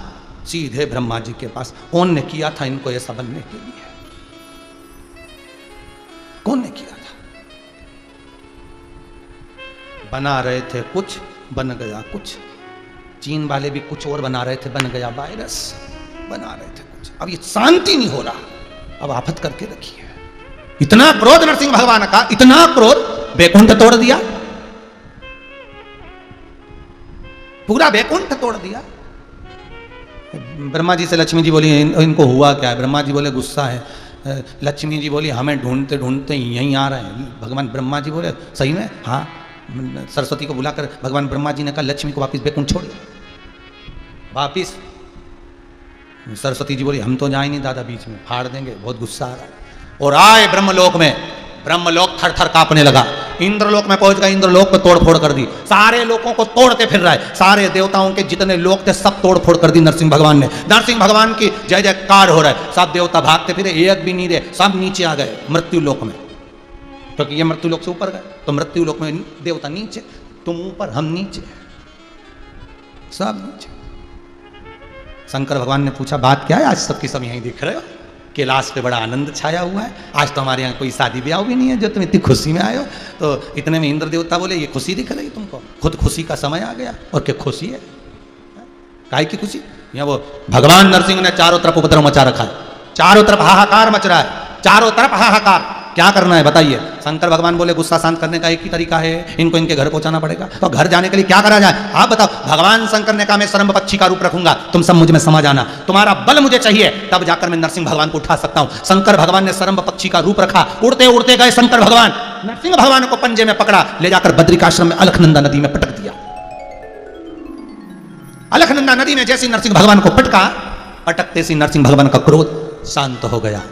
सीधे ब्रह्मा जी के पास। कौन ने किया था इनको ऐसा बनने के लिए? कौन ने किया था? बना रहे थे कुछ, बन गया कुछ। चीन वाले भी कुछ और बना रहे थे, बन गया वायरस। बना रहे थे कुछ, अब ये शांति नहीं हो रहा, अब आफत करके रखी है। इतना क्रोध नरसिंह भगवान का, इतना क्रोध, वैकुंठ तोड़ दिया, पूरा वैकुंठ तोड़ दिया। ब्रह्मा जी से लक्ष्मी जी बोली इनको हुआ क्या है? ब्रह्मा जी बोले गुस्सा है। लक्ष्मी जी बोली हमें ढूंढते ढूंढते यहीं आ रहे हैं। भगवान ब्रह्मा जी बोले सही में? हाँ। सरस्वती को बुलाकर भगवान ब्रह्मा जी ने कहा लक्ष्मी को वापिस वैकुंठ छोड़ वापिस। सरस्वती जी बोली हम तो जाए नहीं दादा, बीच में फाड़ देंगे, बहुत गुस्सा आ रहा है। और आए ब्रह्मलोक में, ब्रह्मलोक थर थर कांपने लगा। इंद्रलोक में पहुंच गए, इंद्रलोक को तोड़ फोड़ कर दी, सारे लोगों को तोड़ते फिर रहा है। सारे देवताओं के जितने लोग थे सब तोड़ फोड़ कर दी नरसिंह भगवान ने। नरसिंह भगवान की जय जयकार हो रहा है, सब देवता भागते फिरे, एक भी नहीं रहे, सब नीचे आ गए मृत्यु लोक में, क्योंकि ये मृत्यु लोक से ऊपर गए। तो मृत्यु लोक में देवता नीचे, तुम ऊपर हम नीचे, सब नीचे। शंकर भगवान ने पूछा बात क्या है? आज सबकी सब यहीं दिख रहे हो, कैलाश पे बड़ा आनंद छाया हुआ है, आज तो हमारे यहाँ कोई शादी ब्याह भी नहीं है जो तुम इतनी खुशी में आए हो। तो इतने में इंद्र देवता बोले ये खुशी दिख रही तुमको? खुद खुशी का समय आ गया। और क्या खुशी है? काय की खुशी? यहाँ वो भगवान नरसिंह ने चारों तरफ उपद्रव मचा रखा है, चारों तरफ हाहाकार मच रहा है, चारों तरफ हाहाकार। क्या करना है बताइए? शंकर भगवान बोले गुस्सा शांत करने का एक ही तरीका है, इनको इनके घर पहुंचाना पड़ेगा। तो घर जाने के लिए क्या करा जाए आप बताओ? भगवान शंकर ने कहा मैं सरम्भ पक्षी का रूप रखूंगा, तुम सब मुझ में समा जाना, तुम्हारा बल मुझे चाहिए, तब जाकर मैं नरसिंह भगवान को उठा सकता हूं। शंकर भगवान ने सरम्भ पक्षी का रूप रखा, उड़ते उड़ते गए शंकर भगवान, नरसिंह भगवान को पंजे में पकड़ा, ले जाकर बद्रिकाश्रम में अलखनंदा नदी में पटक दिया। अलखनंदा नदी में जैसे नरसिंह भगवान को पटका, पटकते से नरसिंह भगवान का क्रोध शांत हो गया।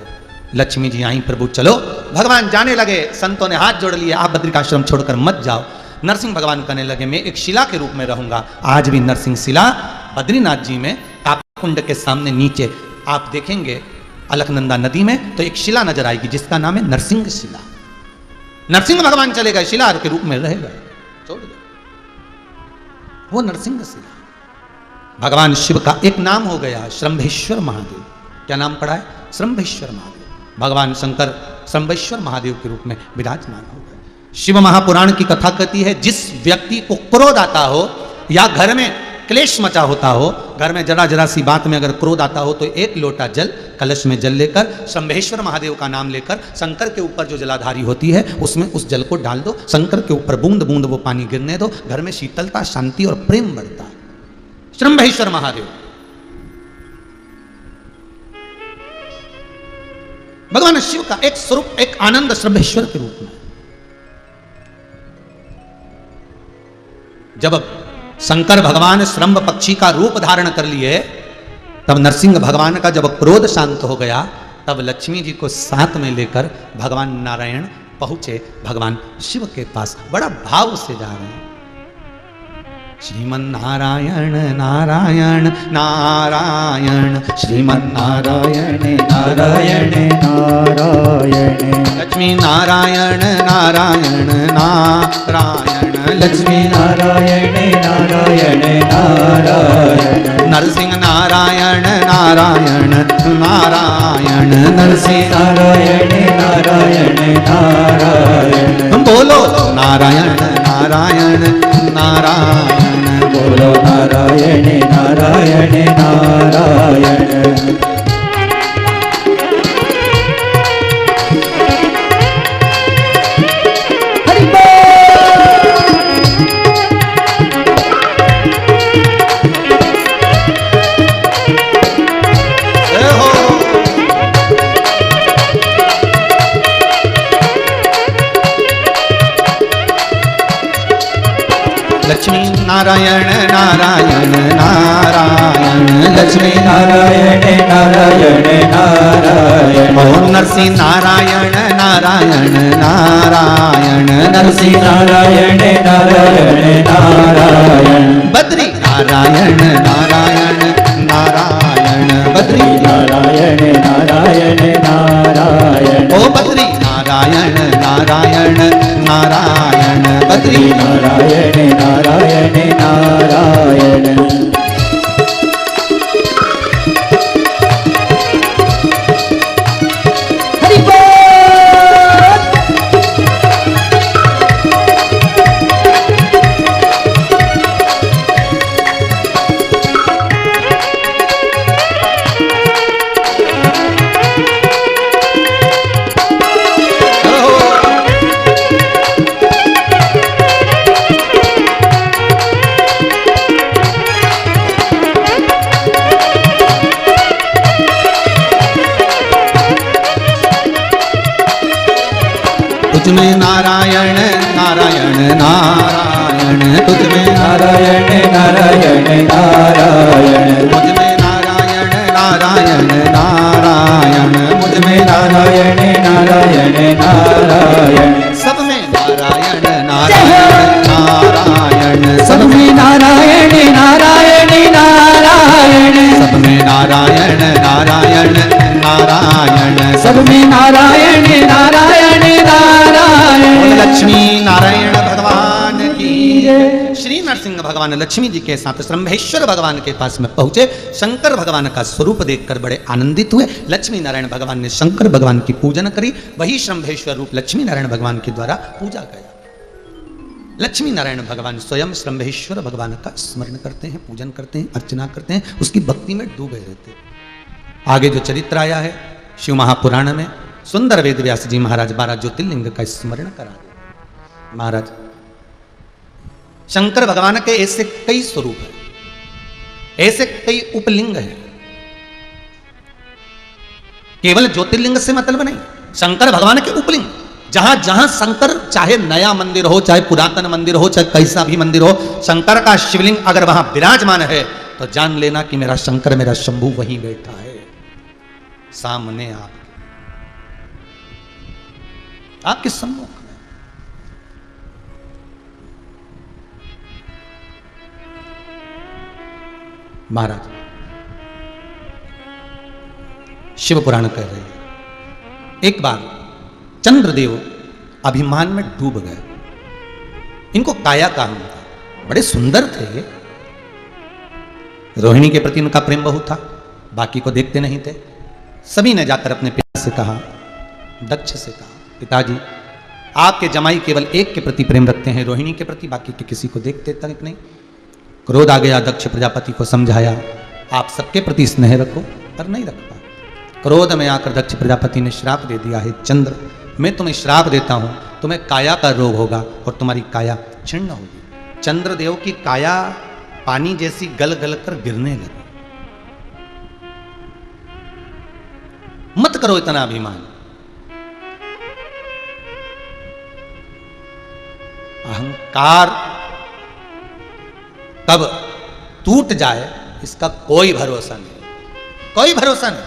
लक्ष्मी जी आई प्रभु चलो, भगवान जाने लगे, संतों ने हाथ जोड़ लिए, आप बद्रिकाश्रम छोड़कर मत जाओ। नरसिंह भगवान कहने लगे मैं एक शिला के रूप में रहूंगा। आज भी नरसिंह शिला बद्रीनाथ जी में कुंड के सामने नीचे आप देखेंगे अलखनंदा नदी में तो एक शिला नजर आएगी जिसका नाम है नरसिंह शिला। नरसिंह भगवान चले गए, शिला के रूप में रह गए, छोड़ गए, वो नरसिंह शिला। भगवान शिव का एक नाम हो गया श्रम्भेश्वर महादेव। क्या नाम पड़ा है? श्रम्भेश्वर महादेव। भगवान शंकर श्रम्भेश्वर महादेव के रूप में विराजमान हो गए। शिव महापुराण की कथा कहती है जिस व्यक्ति को क्रोध आता हो या घर में क्लेश मचा होता हो, घर में जरा जरा सी बात में अगर क्रोध आता हो तो एक लोटा जल कलश में जल लेकर शंभेश्वर महादेव का नाम लेकर शंकर के ऊपर जो जलाधारी होती है उसमें उस जल को डाल दो, शंकर के ऊपर बूंद बूंद वो पानी गिरने दो, घर में शीतलता शांति और प्रेम बढ़ता है। शंभेश्वर महादेव भगवान शिव का एक स्वरूप, एक आनंद शंभेश्वर के रूप में। जब शंकर भगवान श्रम्भ पक्षी का रूप धारण कर लिए तब नरसिंह भगवान का जब क्रोध शांत हो गया तब लक्ष्मी जी को साथ में लेकर भगवान नारायण पहुंचे भगवान शिव के पास। बड़ा भाव से जा रहे हैं। श्रीमन नारायण नारायण नारायण, श्रीमन नारायण नारायण नारायण, लक्ष्मी नारायण नारायण नारायण, लक्ष्मी नारायण नारायण नारायण, नरसिंह नारायण नारायण नारायण, नरसिंह नारायण नारायण नारायण। बोलो नारायण नारायण नारायण, बोलो नारायण नारायण नारायण। हरि बोल। जय हो। लक्ष्मी नारायण नारायण नारायण, लक्ष्मी नारायण नारायण नारायण, ओम नरसिंह नारायण नारायण नारायण, नरसिंह नारायण नारायण नारायण, बद्री नारायण नारायण नारायण, बद्री नारायण नारायण नारायण, ओ बद्री नारायण नारायण नारायण, बद्री नारायण नारायण नारायण। हरि बोल। तुझमें नारायण नारायण नारायण, तुझमें नारायण नारायण नारायण, मुझमें नारायण नारायण नारायण, मुझमें नारायण नारायण नारायण, सब में नारायण नारायण नारायण, सब में नारायण नारायण नारायण, सब में नारायण नारायण नारायण, सब में नारायण नारायण नारायण। लक्ष्मी नारायण भगवान की जय। श्री नरसिंह भगवान लक्ष्मी जी के साथ श्रम्भेश्वर भगवान के पास में पहुंचे। शंकर भगवान का स्वरूप देखकर बड़े आनंदित हुए। लक्ष्मी नारायण भगवान ने शंकर भगवान की पूजन करी। वही श्रम्भेश्वर रूप लक्ष्मी नारायण भगवान के द्वारा पूजा गया। लक्ष्मी नारायण भगवान स्वयं श्रम्भेश्वर भगवान का स्मरण करते हैं, पूजन करते हैं, अर्चना करते हैं, उसकी भक्ति में डूबे रहते हैं। आगे जो चरित्र आया है शिव महापुराण में, सुंदर वेद व्यास जी महाराज 12 ज्योतिर्लिंग का स्मरण करा। महाराज शंकर भगवान के ऐसे कई स्वरूप हैं, ऐसे कई उपलिंग हैं। केवल ज्योतिर्लिंग से मतलब नहीं, शंकर भगवान के उपलिंग, जहां जहां शंकर, चाहे नया मंदिर हो, चाहे पुरातन मंदिर हो, चाहे कैसा भी मंदिर हो, शंकर का शिवलिंग अगर वहां विराजमान है तो जान लेना कि मेरा शंकर, मेरा शंभू वहीं बैठा है सामने आपके सम्मुख में। महाराज शिव पुराण कह रहे हैं, एक बार चंद्रदेव अभिमान में डूब गए। इनको काया काम था, बड़े सुंदर थे ये। रोहिणी के प्रति उनका प्रेम बहुत था, बाकी को देखते नहीं थे। सभी ने जाकर अपने पिता से कहा, दक्ष से कहा, पिताजी आपके जमाई केवल एक के प्रति प्रेम रखते हैं, रोहिणी के प्रति, बाकी के किसी को देखते तक नहीं। क्रोध आ गया, दक्ष प्रजापति को समझाया आप सबके प्रति स्नेह रखो, पर नहीं रख पाए। क्रोध में आकर दक्ष प्रजापति ने श्राप दे दिया है, चंद्र मैं तुम्हें श्राप देता हूं, तुम्हें काया का रोग होगा और तुम्हारी काया छिन्न होगी। चंद्रदेव की काया पानी जैसी गल गल कर गिरने लगी। मत करो इतना अभिमान। अहंकार कब टूट जाए इसका कोई भरोसा नहीं, कोई भरोसा नहीं।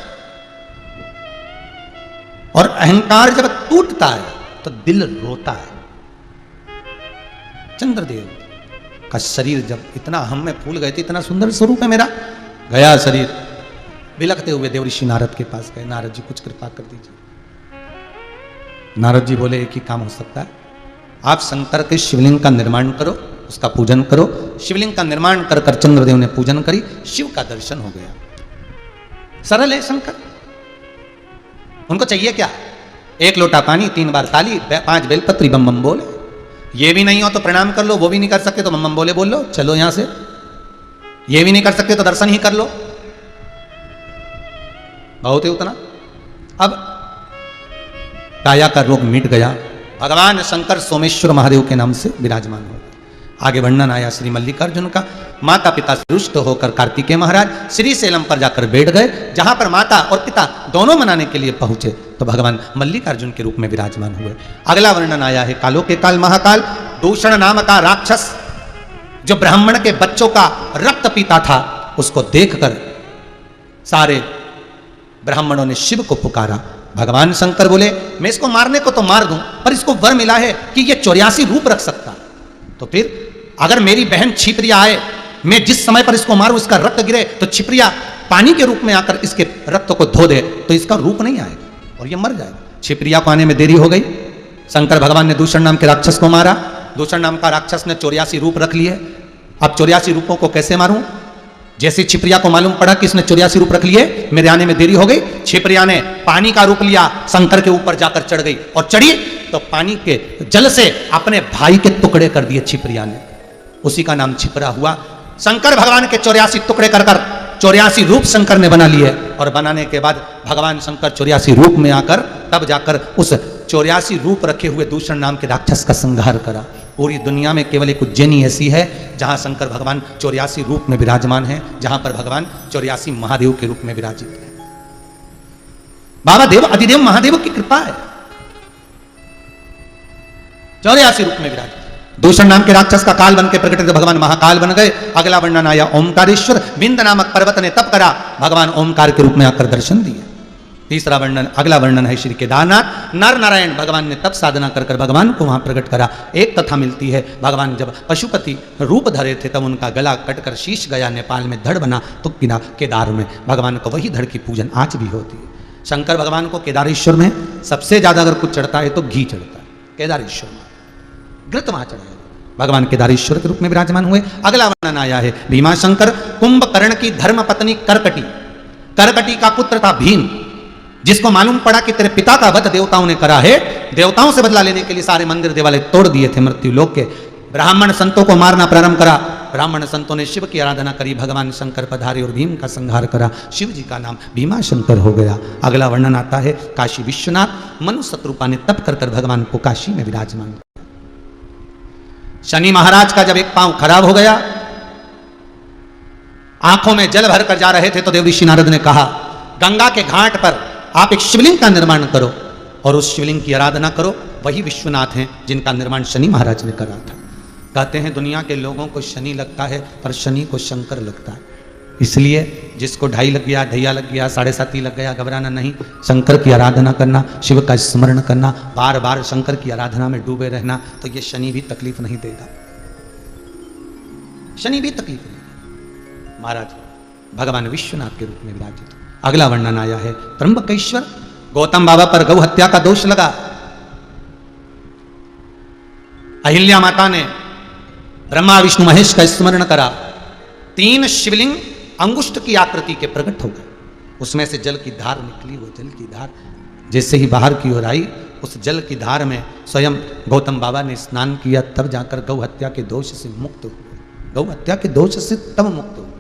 और अहंकार जब टूटता है तो दिल रोता है। चंद्रदेव का शरीर जब इतना हम में फूल गए थे, इतना सुंदर स्वरूप है मेरा, गया शरीर। बिलखते हुए देवऋषि नारद के पास गए, नारद जी कुछ कृपा कर दीजिए। नारद जी बोले एक ही काम हो सकता है, आप शंकर के शिवलिंग का निर्माण करो, उसका पूजन करो। शिवलिंग का निर्माण कर कर चंद्रदेव ने पूजन करी, शिव का दर्शन हो गया। सरल है शंकर। उनको चाहिए क्या? एक लोटा पानी, 3 बार ताली, 5 बेलपत्री, बम बम बोले, ये भी नहीं हो तो प्रणाम कर लो, वो भी नहीं कर सकते तो मम्म बोले बोल लो, चलो यहां से। ये भी नहीं कर सकते तो दर्शन ही कर लो, बहुत है उतना। अब काया का रोग मिट गया, भगवान शंकर सोमेश्वर महादेव के नाम से विराजमान हो। आगे वर्णन आया श्री मल्लिकार्जुन का। माता पिता से रुष्ट होकर कार्तिकेय महाराज श्री सेलम पर जाकर बैठ गए, जहां पर माता और पिता दोनों मनाने के लिए पहुंचे तो भगवान मल्लिकार्जुन के रूप में विराजमान हुए। अगला वर्णन आया है कालों के काल महाकाल दूषण नाम का राक्षस, जो ब्राह्मण के बच्चों का रक्त पीता था, उसको देखकर सारे ब्राह्मणों ने शिव को पुकारा। भगवान शंकर बोले मैं इसको मारने को तो मार दूं, पर इसको वर मिला है कि ये 84 रूप रख सकता, तो फिर अगर मेरी बहन छिपरिया आए, मैं जिस समय पर इसको मारूं, इसका रक्त गिरे तो छिपरिया पानी के रूप में आकर इसके रक्त को धो दे तो इसका रूप नहीं आएगा और ये मर जाएगा। छिपरिया को आने में देरी हो गई। शंकर भगवान ने दूषण नाम के राक्षस को मारा। दूषण नाम का राक्षस ने 84 रूप रख लिए। अब 84 रूपों को कैसे मारूं? जैसे छिपरिया को मालूम पड़ा कि इसने 84 रूप रख लिए, मेरे आने में देरी हो गई, छिपरिया ने पानी का रूप लिया, शंकर के ऊपर जाकर चढ़ गई और चढ़ी तो पानी के जल से अपने भाई के टुकड़े कर दिए छिपरिया ने, उसी का नाम छिपरा हुआ। शंकर भगवान के 84 टुकड़े कर 84 रूप शंकर ने बना लिए और बनाने के बाद भगवान शंकर 84 रूप में आकर तब जाकर उस 84 रूप रखे हुए दूषण नाम के राक्षस का संहार करा। पूरी दुनिया में केवल एक उज्जैनी ऐसी है जहां शंकर भगवान 84 रूप में विराजमान है, जहां पर भगवान 84 महादेव के रूप में विराजित है। बाबा देव अधिदेव महादेव की कृपा है, 84 रूप में विराजित। दूषण नाम के राक्षस का काल बन के प्रकट भगवान महाकाल बन गए। अगला वर्णन आया ओमकारेश्वर, विंध्य नामक पर्वत ने तप करा, भगवान ओमकार के रूप में आकर दर्शन दिए। तीसरा वर्णन, अगला वर्णन है श्री केदारनाथ, नर नारायण भगवान ने तप साधना कर कर भगवान को वहां प्रकट करा। एक कथा मिलती है, भगवान जब पशुपति रूप धरे थे तब उनका गला कटकर शीश गया, नेपाल में धड़ बना तो केदार में भगवान को वही धड़ की पूजन आज भी होती है। शंकर भगवान को केदारेश्वर में सबसे ज्यादा अगर कुछ चढ़ता है तो घी चढ़ता है, केदारेश्वर में घृत वहां चढ़ाया, भगवान केदारेश्वर के रूप में विराजमान हुए। अगला वर्णन आया है भीमाशंकर, कुंभकर्ण की धर्म पत्नी करकटी, करकटी का पुत्र था भीम, जिसको मालूम पड़ा कि तेरे पिता का वध देवताओं ने करा है, देवताओं से बदला लेने के लिए सारे मंदिर देवालय तोड़ दिए थे मृत्यु लोक के। ब्राह्मण संतों को मारना प्रारंभ करा, ब्राह्मण संतों ने शिव की आराधना करी, भगवान शंकर पधारे और भीम का संहार करा, शिव जी का नाम भीमाशंकर हो गया। अगला वर्णन आता है काशी विश्वनाथ, मनु शत्रुपा ने तप कर कर भगवान को काशी में विराजमान। शनि महाराज का जब एक पांव खराब हो गया, आंखों में जल भर कर जा रहे थे तो देव ऋषि नारद ने कहा गंगा के घाट पर आप एक शिवलिंग का निर्माण करो और उस शिवलिंग की आराधना करो। वही विश्वनाथ हैं जिनका निर्माण शनि महाराज ने करा था। कहते हैं दुनिया के लोगों को शनि लगता है पर शनि को शंकर लगता है, इसलिए जिसको 2.5 लग गया, ढैया लग गया, 7.5 लग गया, घबराना नहीं, शंकर की आराधना करना, शिव का स्मरण करना, बार बार शंकर की आराधना में डूबे रहना, तो ये शनि भी तकलीफ नहीं देगा, शनि भी तकलीफ नहीं देगा। महाराज भगवान विश्वनाथ के रूप में विराजित। अगला वर्णन आया है त्र्यंबकेश्वर, गौतम बाबा पर गौ हत्या का दोष लगा, अहिल्या माता ने ब्रह्मा विष्णु महेश का स्मरण करा, 3 शिवलिंग अंगुष्ठ की आकृति के प्रकट हो गए, उसमें से जल की धार निकली। वो जल की धार जैसे ही बाहर की ओर आई, उस जल की धार में स्वयं गौतम बाबा ने स्नान किया, तब जाकर गौ हत्या के दोष से मुक्त हुए, गौ हत्या के दोष से तब मुक्त हुए,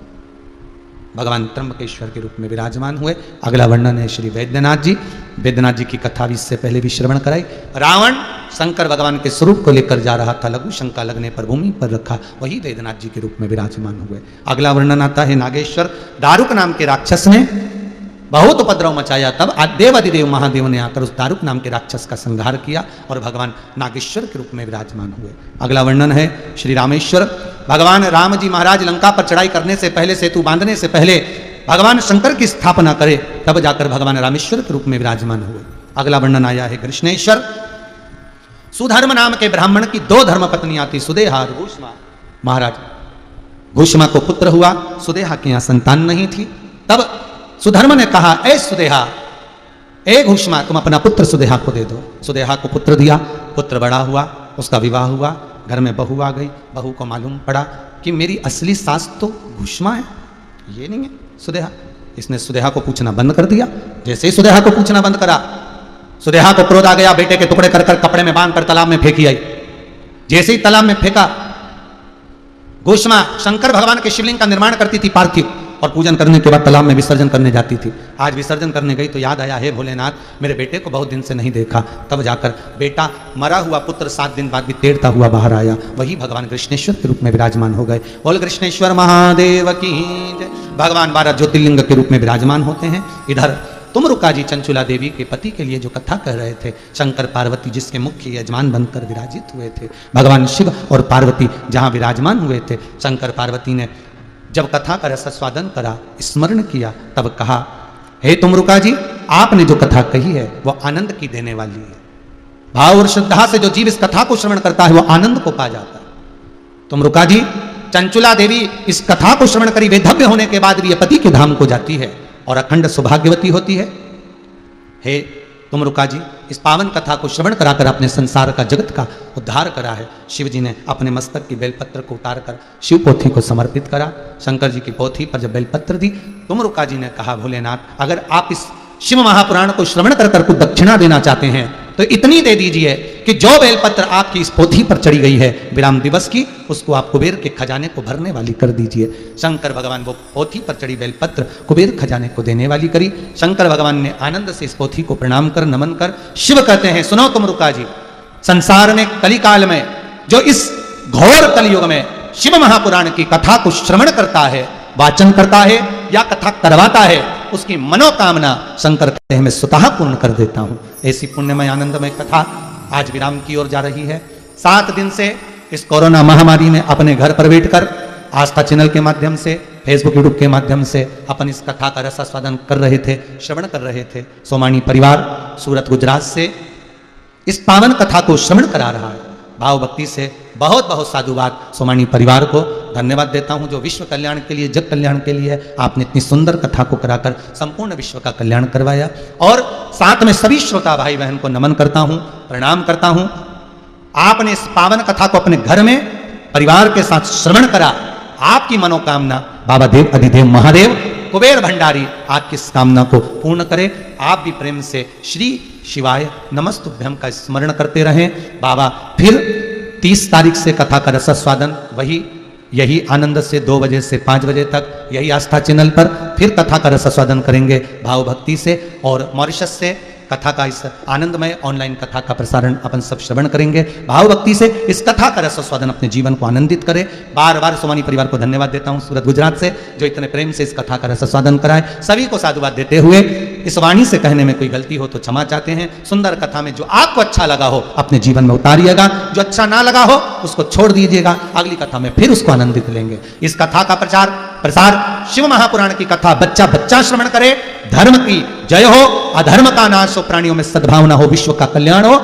भगवान त्र्यंबकेश्वर के रूप में विराजमान हुए। अगला वर्णन है श्री वैद्यनाथ जी, वैद्यनाथ जी की कथा भी इससे पहले भी श्रवण कराई। रावण शंकर भगवान के स्वरूप को लेकर जा रहा था, लघु शंका लगने पर भूमि पर रखा, वही वैद्यनाथ जी के रूप में विराजमान हुए। अगला वर्णन आता है नागेश्वर, दारुक नाम के राक्षस ने बहुत उपद्रव मचाया, तब देव अधिदेव महादेव ने आकर उस दारुक नाम के राक्षस का संहार किया और भगवान नागेश्वर के रूप में विराजमान हुए। अगला वर्णन है श्री रामेश्वर, भगवान राम जी महाराज लंका पर चढ़ाई करने से पहले, सेतु बांधने से पहले भगवान शंकर की स्थापना करे, तब जाकर भगवान रामेश्वर के रूप में विराजमान हुए। अगला वर्णन आया है कृष्णेश्वर, सुधर्म नाम के ब्राह्मण की 2 धर्म पत्नियां थी, सुदेहा और घुष्मा। महाराज घुष्मा को पुत्र हुआ, सुदेहा के यहां संतान नहीं थी, तब सुधर्म ने कहा ए सुदेहा, ए घुष्मा, तुम अपना पुत्र सुदेहा को दे दो। सुदेहा को पुत्र दिया, पुत्र बड़ा हुआ, उसका विवाह हुआ, घर में बहू आ गई, बहू को मालूम पड़ा कि मेरी असली सास तो घुष्मा है, ये नहीं है सुदेहा। इसने सुदेहा को पूछना बंद कर दिया। जैसे ही सुदेहा को पूछना बंद करा, सुदेहा को क्रोध आ गया, बेटे के टुकड़े कर कर कपड़े में बांध कर तालाब में फेंकी आई। जैसे ही तालाब में फेंका, घोषमा शंकर भगवान के शिवलिंग का निर्माण करती थी पार्थिव, और पूजन करने के बाद तालाब में विसर्जन करने जाती थी। आज विसर्जन करने गई तो याद आया, हे भोलेनाथ, मेरे बेटे को बहुत दिन से नहीं देखा। तब जाकर बेटा, मरा हुआ पुत्र 7 दिन बाद भी तैरता हुआ बाहर आया, वही भगवान कृष्णेश्वर के रूप में विराजमान हो गए। बोल कृष्णेश्वर महादेव की जय। भगवान 12 ज्योतिर्लिंग के रूप में विराजमान होते हैं। इधर तुमरुका जी चंचुला देवी के पति के लिए जो कथा कह रहे थे, शंकर पार्वती जिसके मुख्य यजमान बनकर विराजित हुए थे, भगवान शिव और पार्वती जहां विराजमान हुए थे, शंकर पार्वती ने जब कथा का रसास्वादन करा, स्मरण किया, तब कहा, हे तुमरुका जी, आपने जो कथा कही है वो आनंद की देने वाली है। भाव और श्रद्धा से जो जीव इस कथा को श्रवण करता है वो आनंद को पा जाता है। तुमरुका जी, चंचुला देवी इस कथा को श्रवण करी, वेधव्य होने के बाद भी ये पति के धाम को जाती है और अखंड सौभाग्यवती होती है। हे तुमरुका जी, इस पावन कथा को श्रवण कराकर अपने संसार का, जगत का उद्धार करा है। शिव जी ने अपने मस्तक की बेलपत्र को उतारकर शिव पोथी को समर्पित करा। शंकर जी की पोथी पर जब बेलपत्र दी, तुमरुका जी ने कहा, भोलेनाथ, अगर आप इस शिव महापुराण को श्रवण कर कर कुछ दक्षिणा देना चाहते हैं तो इतनी दे दीजिए कि जो बेलपत्र आपकी इस पोथी पर चढ़ी गई है विराम दिवस की, उसको आप कुबेर के खजाने को भरने वाली कर दीजिए। शंकर भगवान वो पोथी पर चढ़ी बेलपत्र कुबेर खजाने को देने वाली करी। शंकर भगवान ने आनंद से इस पोथी को प्रणाम कर, नमन कर, शिव कहते हैं, सुनो तुमरुका जी, संसार में कलिकाल में जो इस घोर कलयुग में शिव महापुराण की कथा को श्रवण करता है, वाचन करता है या कथा करवाता है, उसकी मनोकामना शंकर कहते हैं मैं स्वतः पूर्ण कर देता हूं। ऐसी पुण्यमय आनंदमय कथा आज विराम की ओर जा रही है। 7 दिन से इस कोरोना महामारी में अपने घर पर बैठकर आस्था चैनल के माध्यम से, फेसबुक यूट्यूब के माध्यम से अपन इस कथा का रसास्वादन कर रहे थे, श्रवण कर रहे थे। सोमानी परिवार सूरत गुजरात से इस पावन कथा को श्रवण करा रहा है। भाव भक्ति से बहुत बहुत साधुवाद सोमानी परिवार को धन्यवाद देता हूं, जो विश्व कल्याण के लिए, जग कल्याण के लिए आपने इतनी सुंदर कथा को कराकर संपूर्ण विश्व का कल्याण करवाया। और साथ में सभी श्रोता भाई बहन को नमन करता हूं, प्रणाम करता हूं। आपने इस पावन कथा को अपने घर में परिवार के साथ श्रवण करा, आपकी मनोकामना बाबा देव अधिदेव महादेव कुबेर भंडारी आपकी इस कामना को पूर्ण करे। आप भी प्रेम से श्री शिवाय नमस्तुभ्यम का स्मरण करते रहें। बाबा फिर 30 तारीख से कथा का रसास्वादन यही आनंद से 2 बजे से 5 बजे तक यही आस्था चैनल पर फिर कथा का रसास्वादन करेंगे भाव भक्ति से। और मॉरिशस से कथा का इस आनंदमय ऑनलाइन कथा का प्रसारण अपन सब श्रवण करेंगे भाव भक्ति से। इस कथा का रसास्वादन अपने जीवन को आनंदित करे। बार बार सोमानी परिवार को धन्यवाद देता हूं सूरत गुजरात से, जो इतने प्रेम से इस कथा का रसास्वादन कराए। सभी को साधुवाद देते हुए इस वाणी से कहने में कोई गलती हो तो क्षमा चाहते हैं। सुंदर कथा में जो आपको अच्छा लगा हो अपने जीवन में उतारिएगा, जो अच्छा ना लगा हो उसको छोड़ दीजिएगा। अगली कथा में फिर उसको आनंदित लेंगे। इस कथा का प्रसार शिव महापुराण की कथा बच्चा बच्चा श्रवण करे। धर्म की जय हो, अधर्म का नाश हो, प्राणियों में सद्भावना हो, विश्व का कल्याण हो।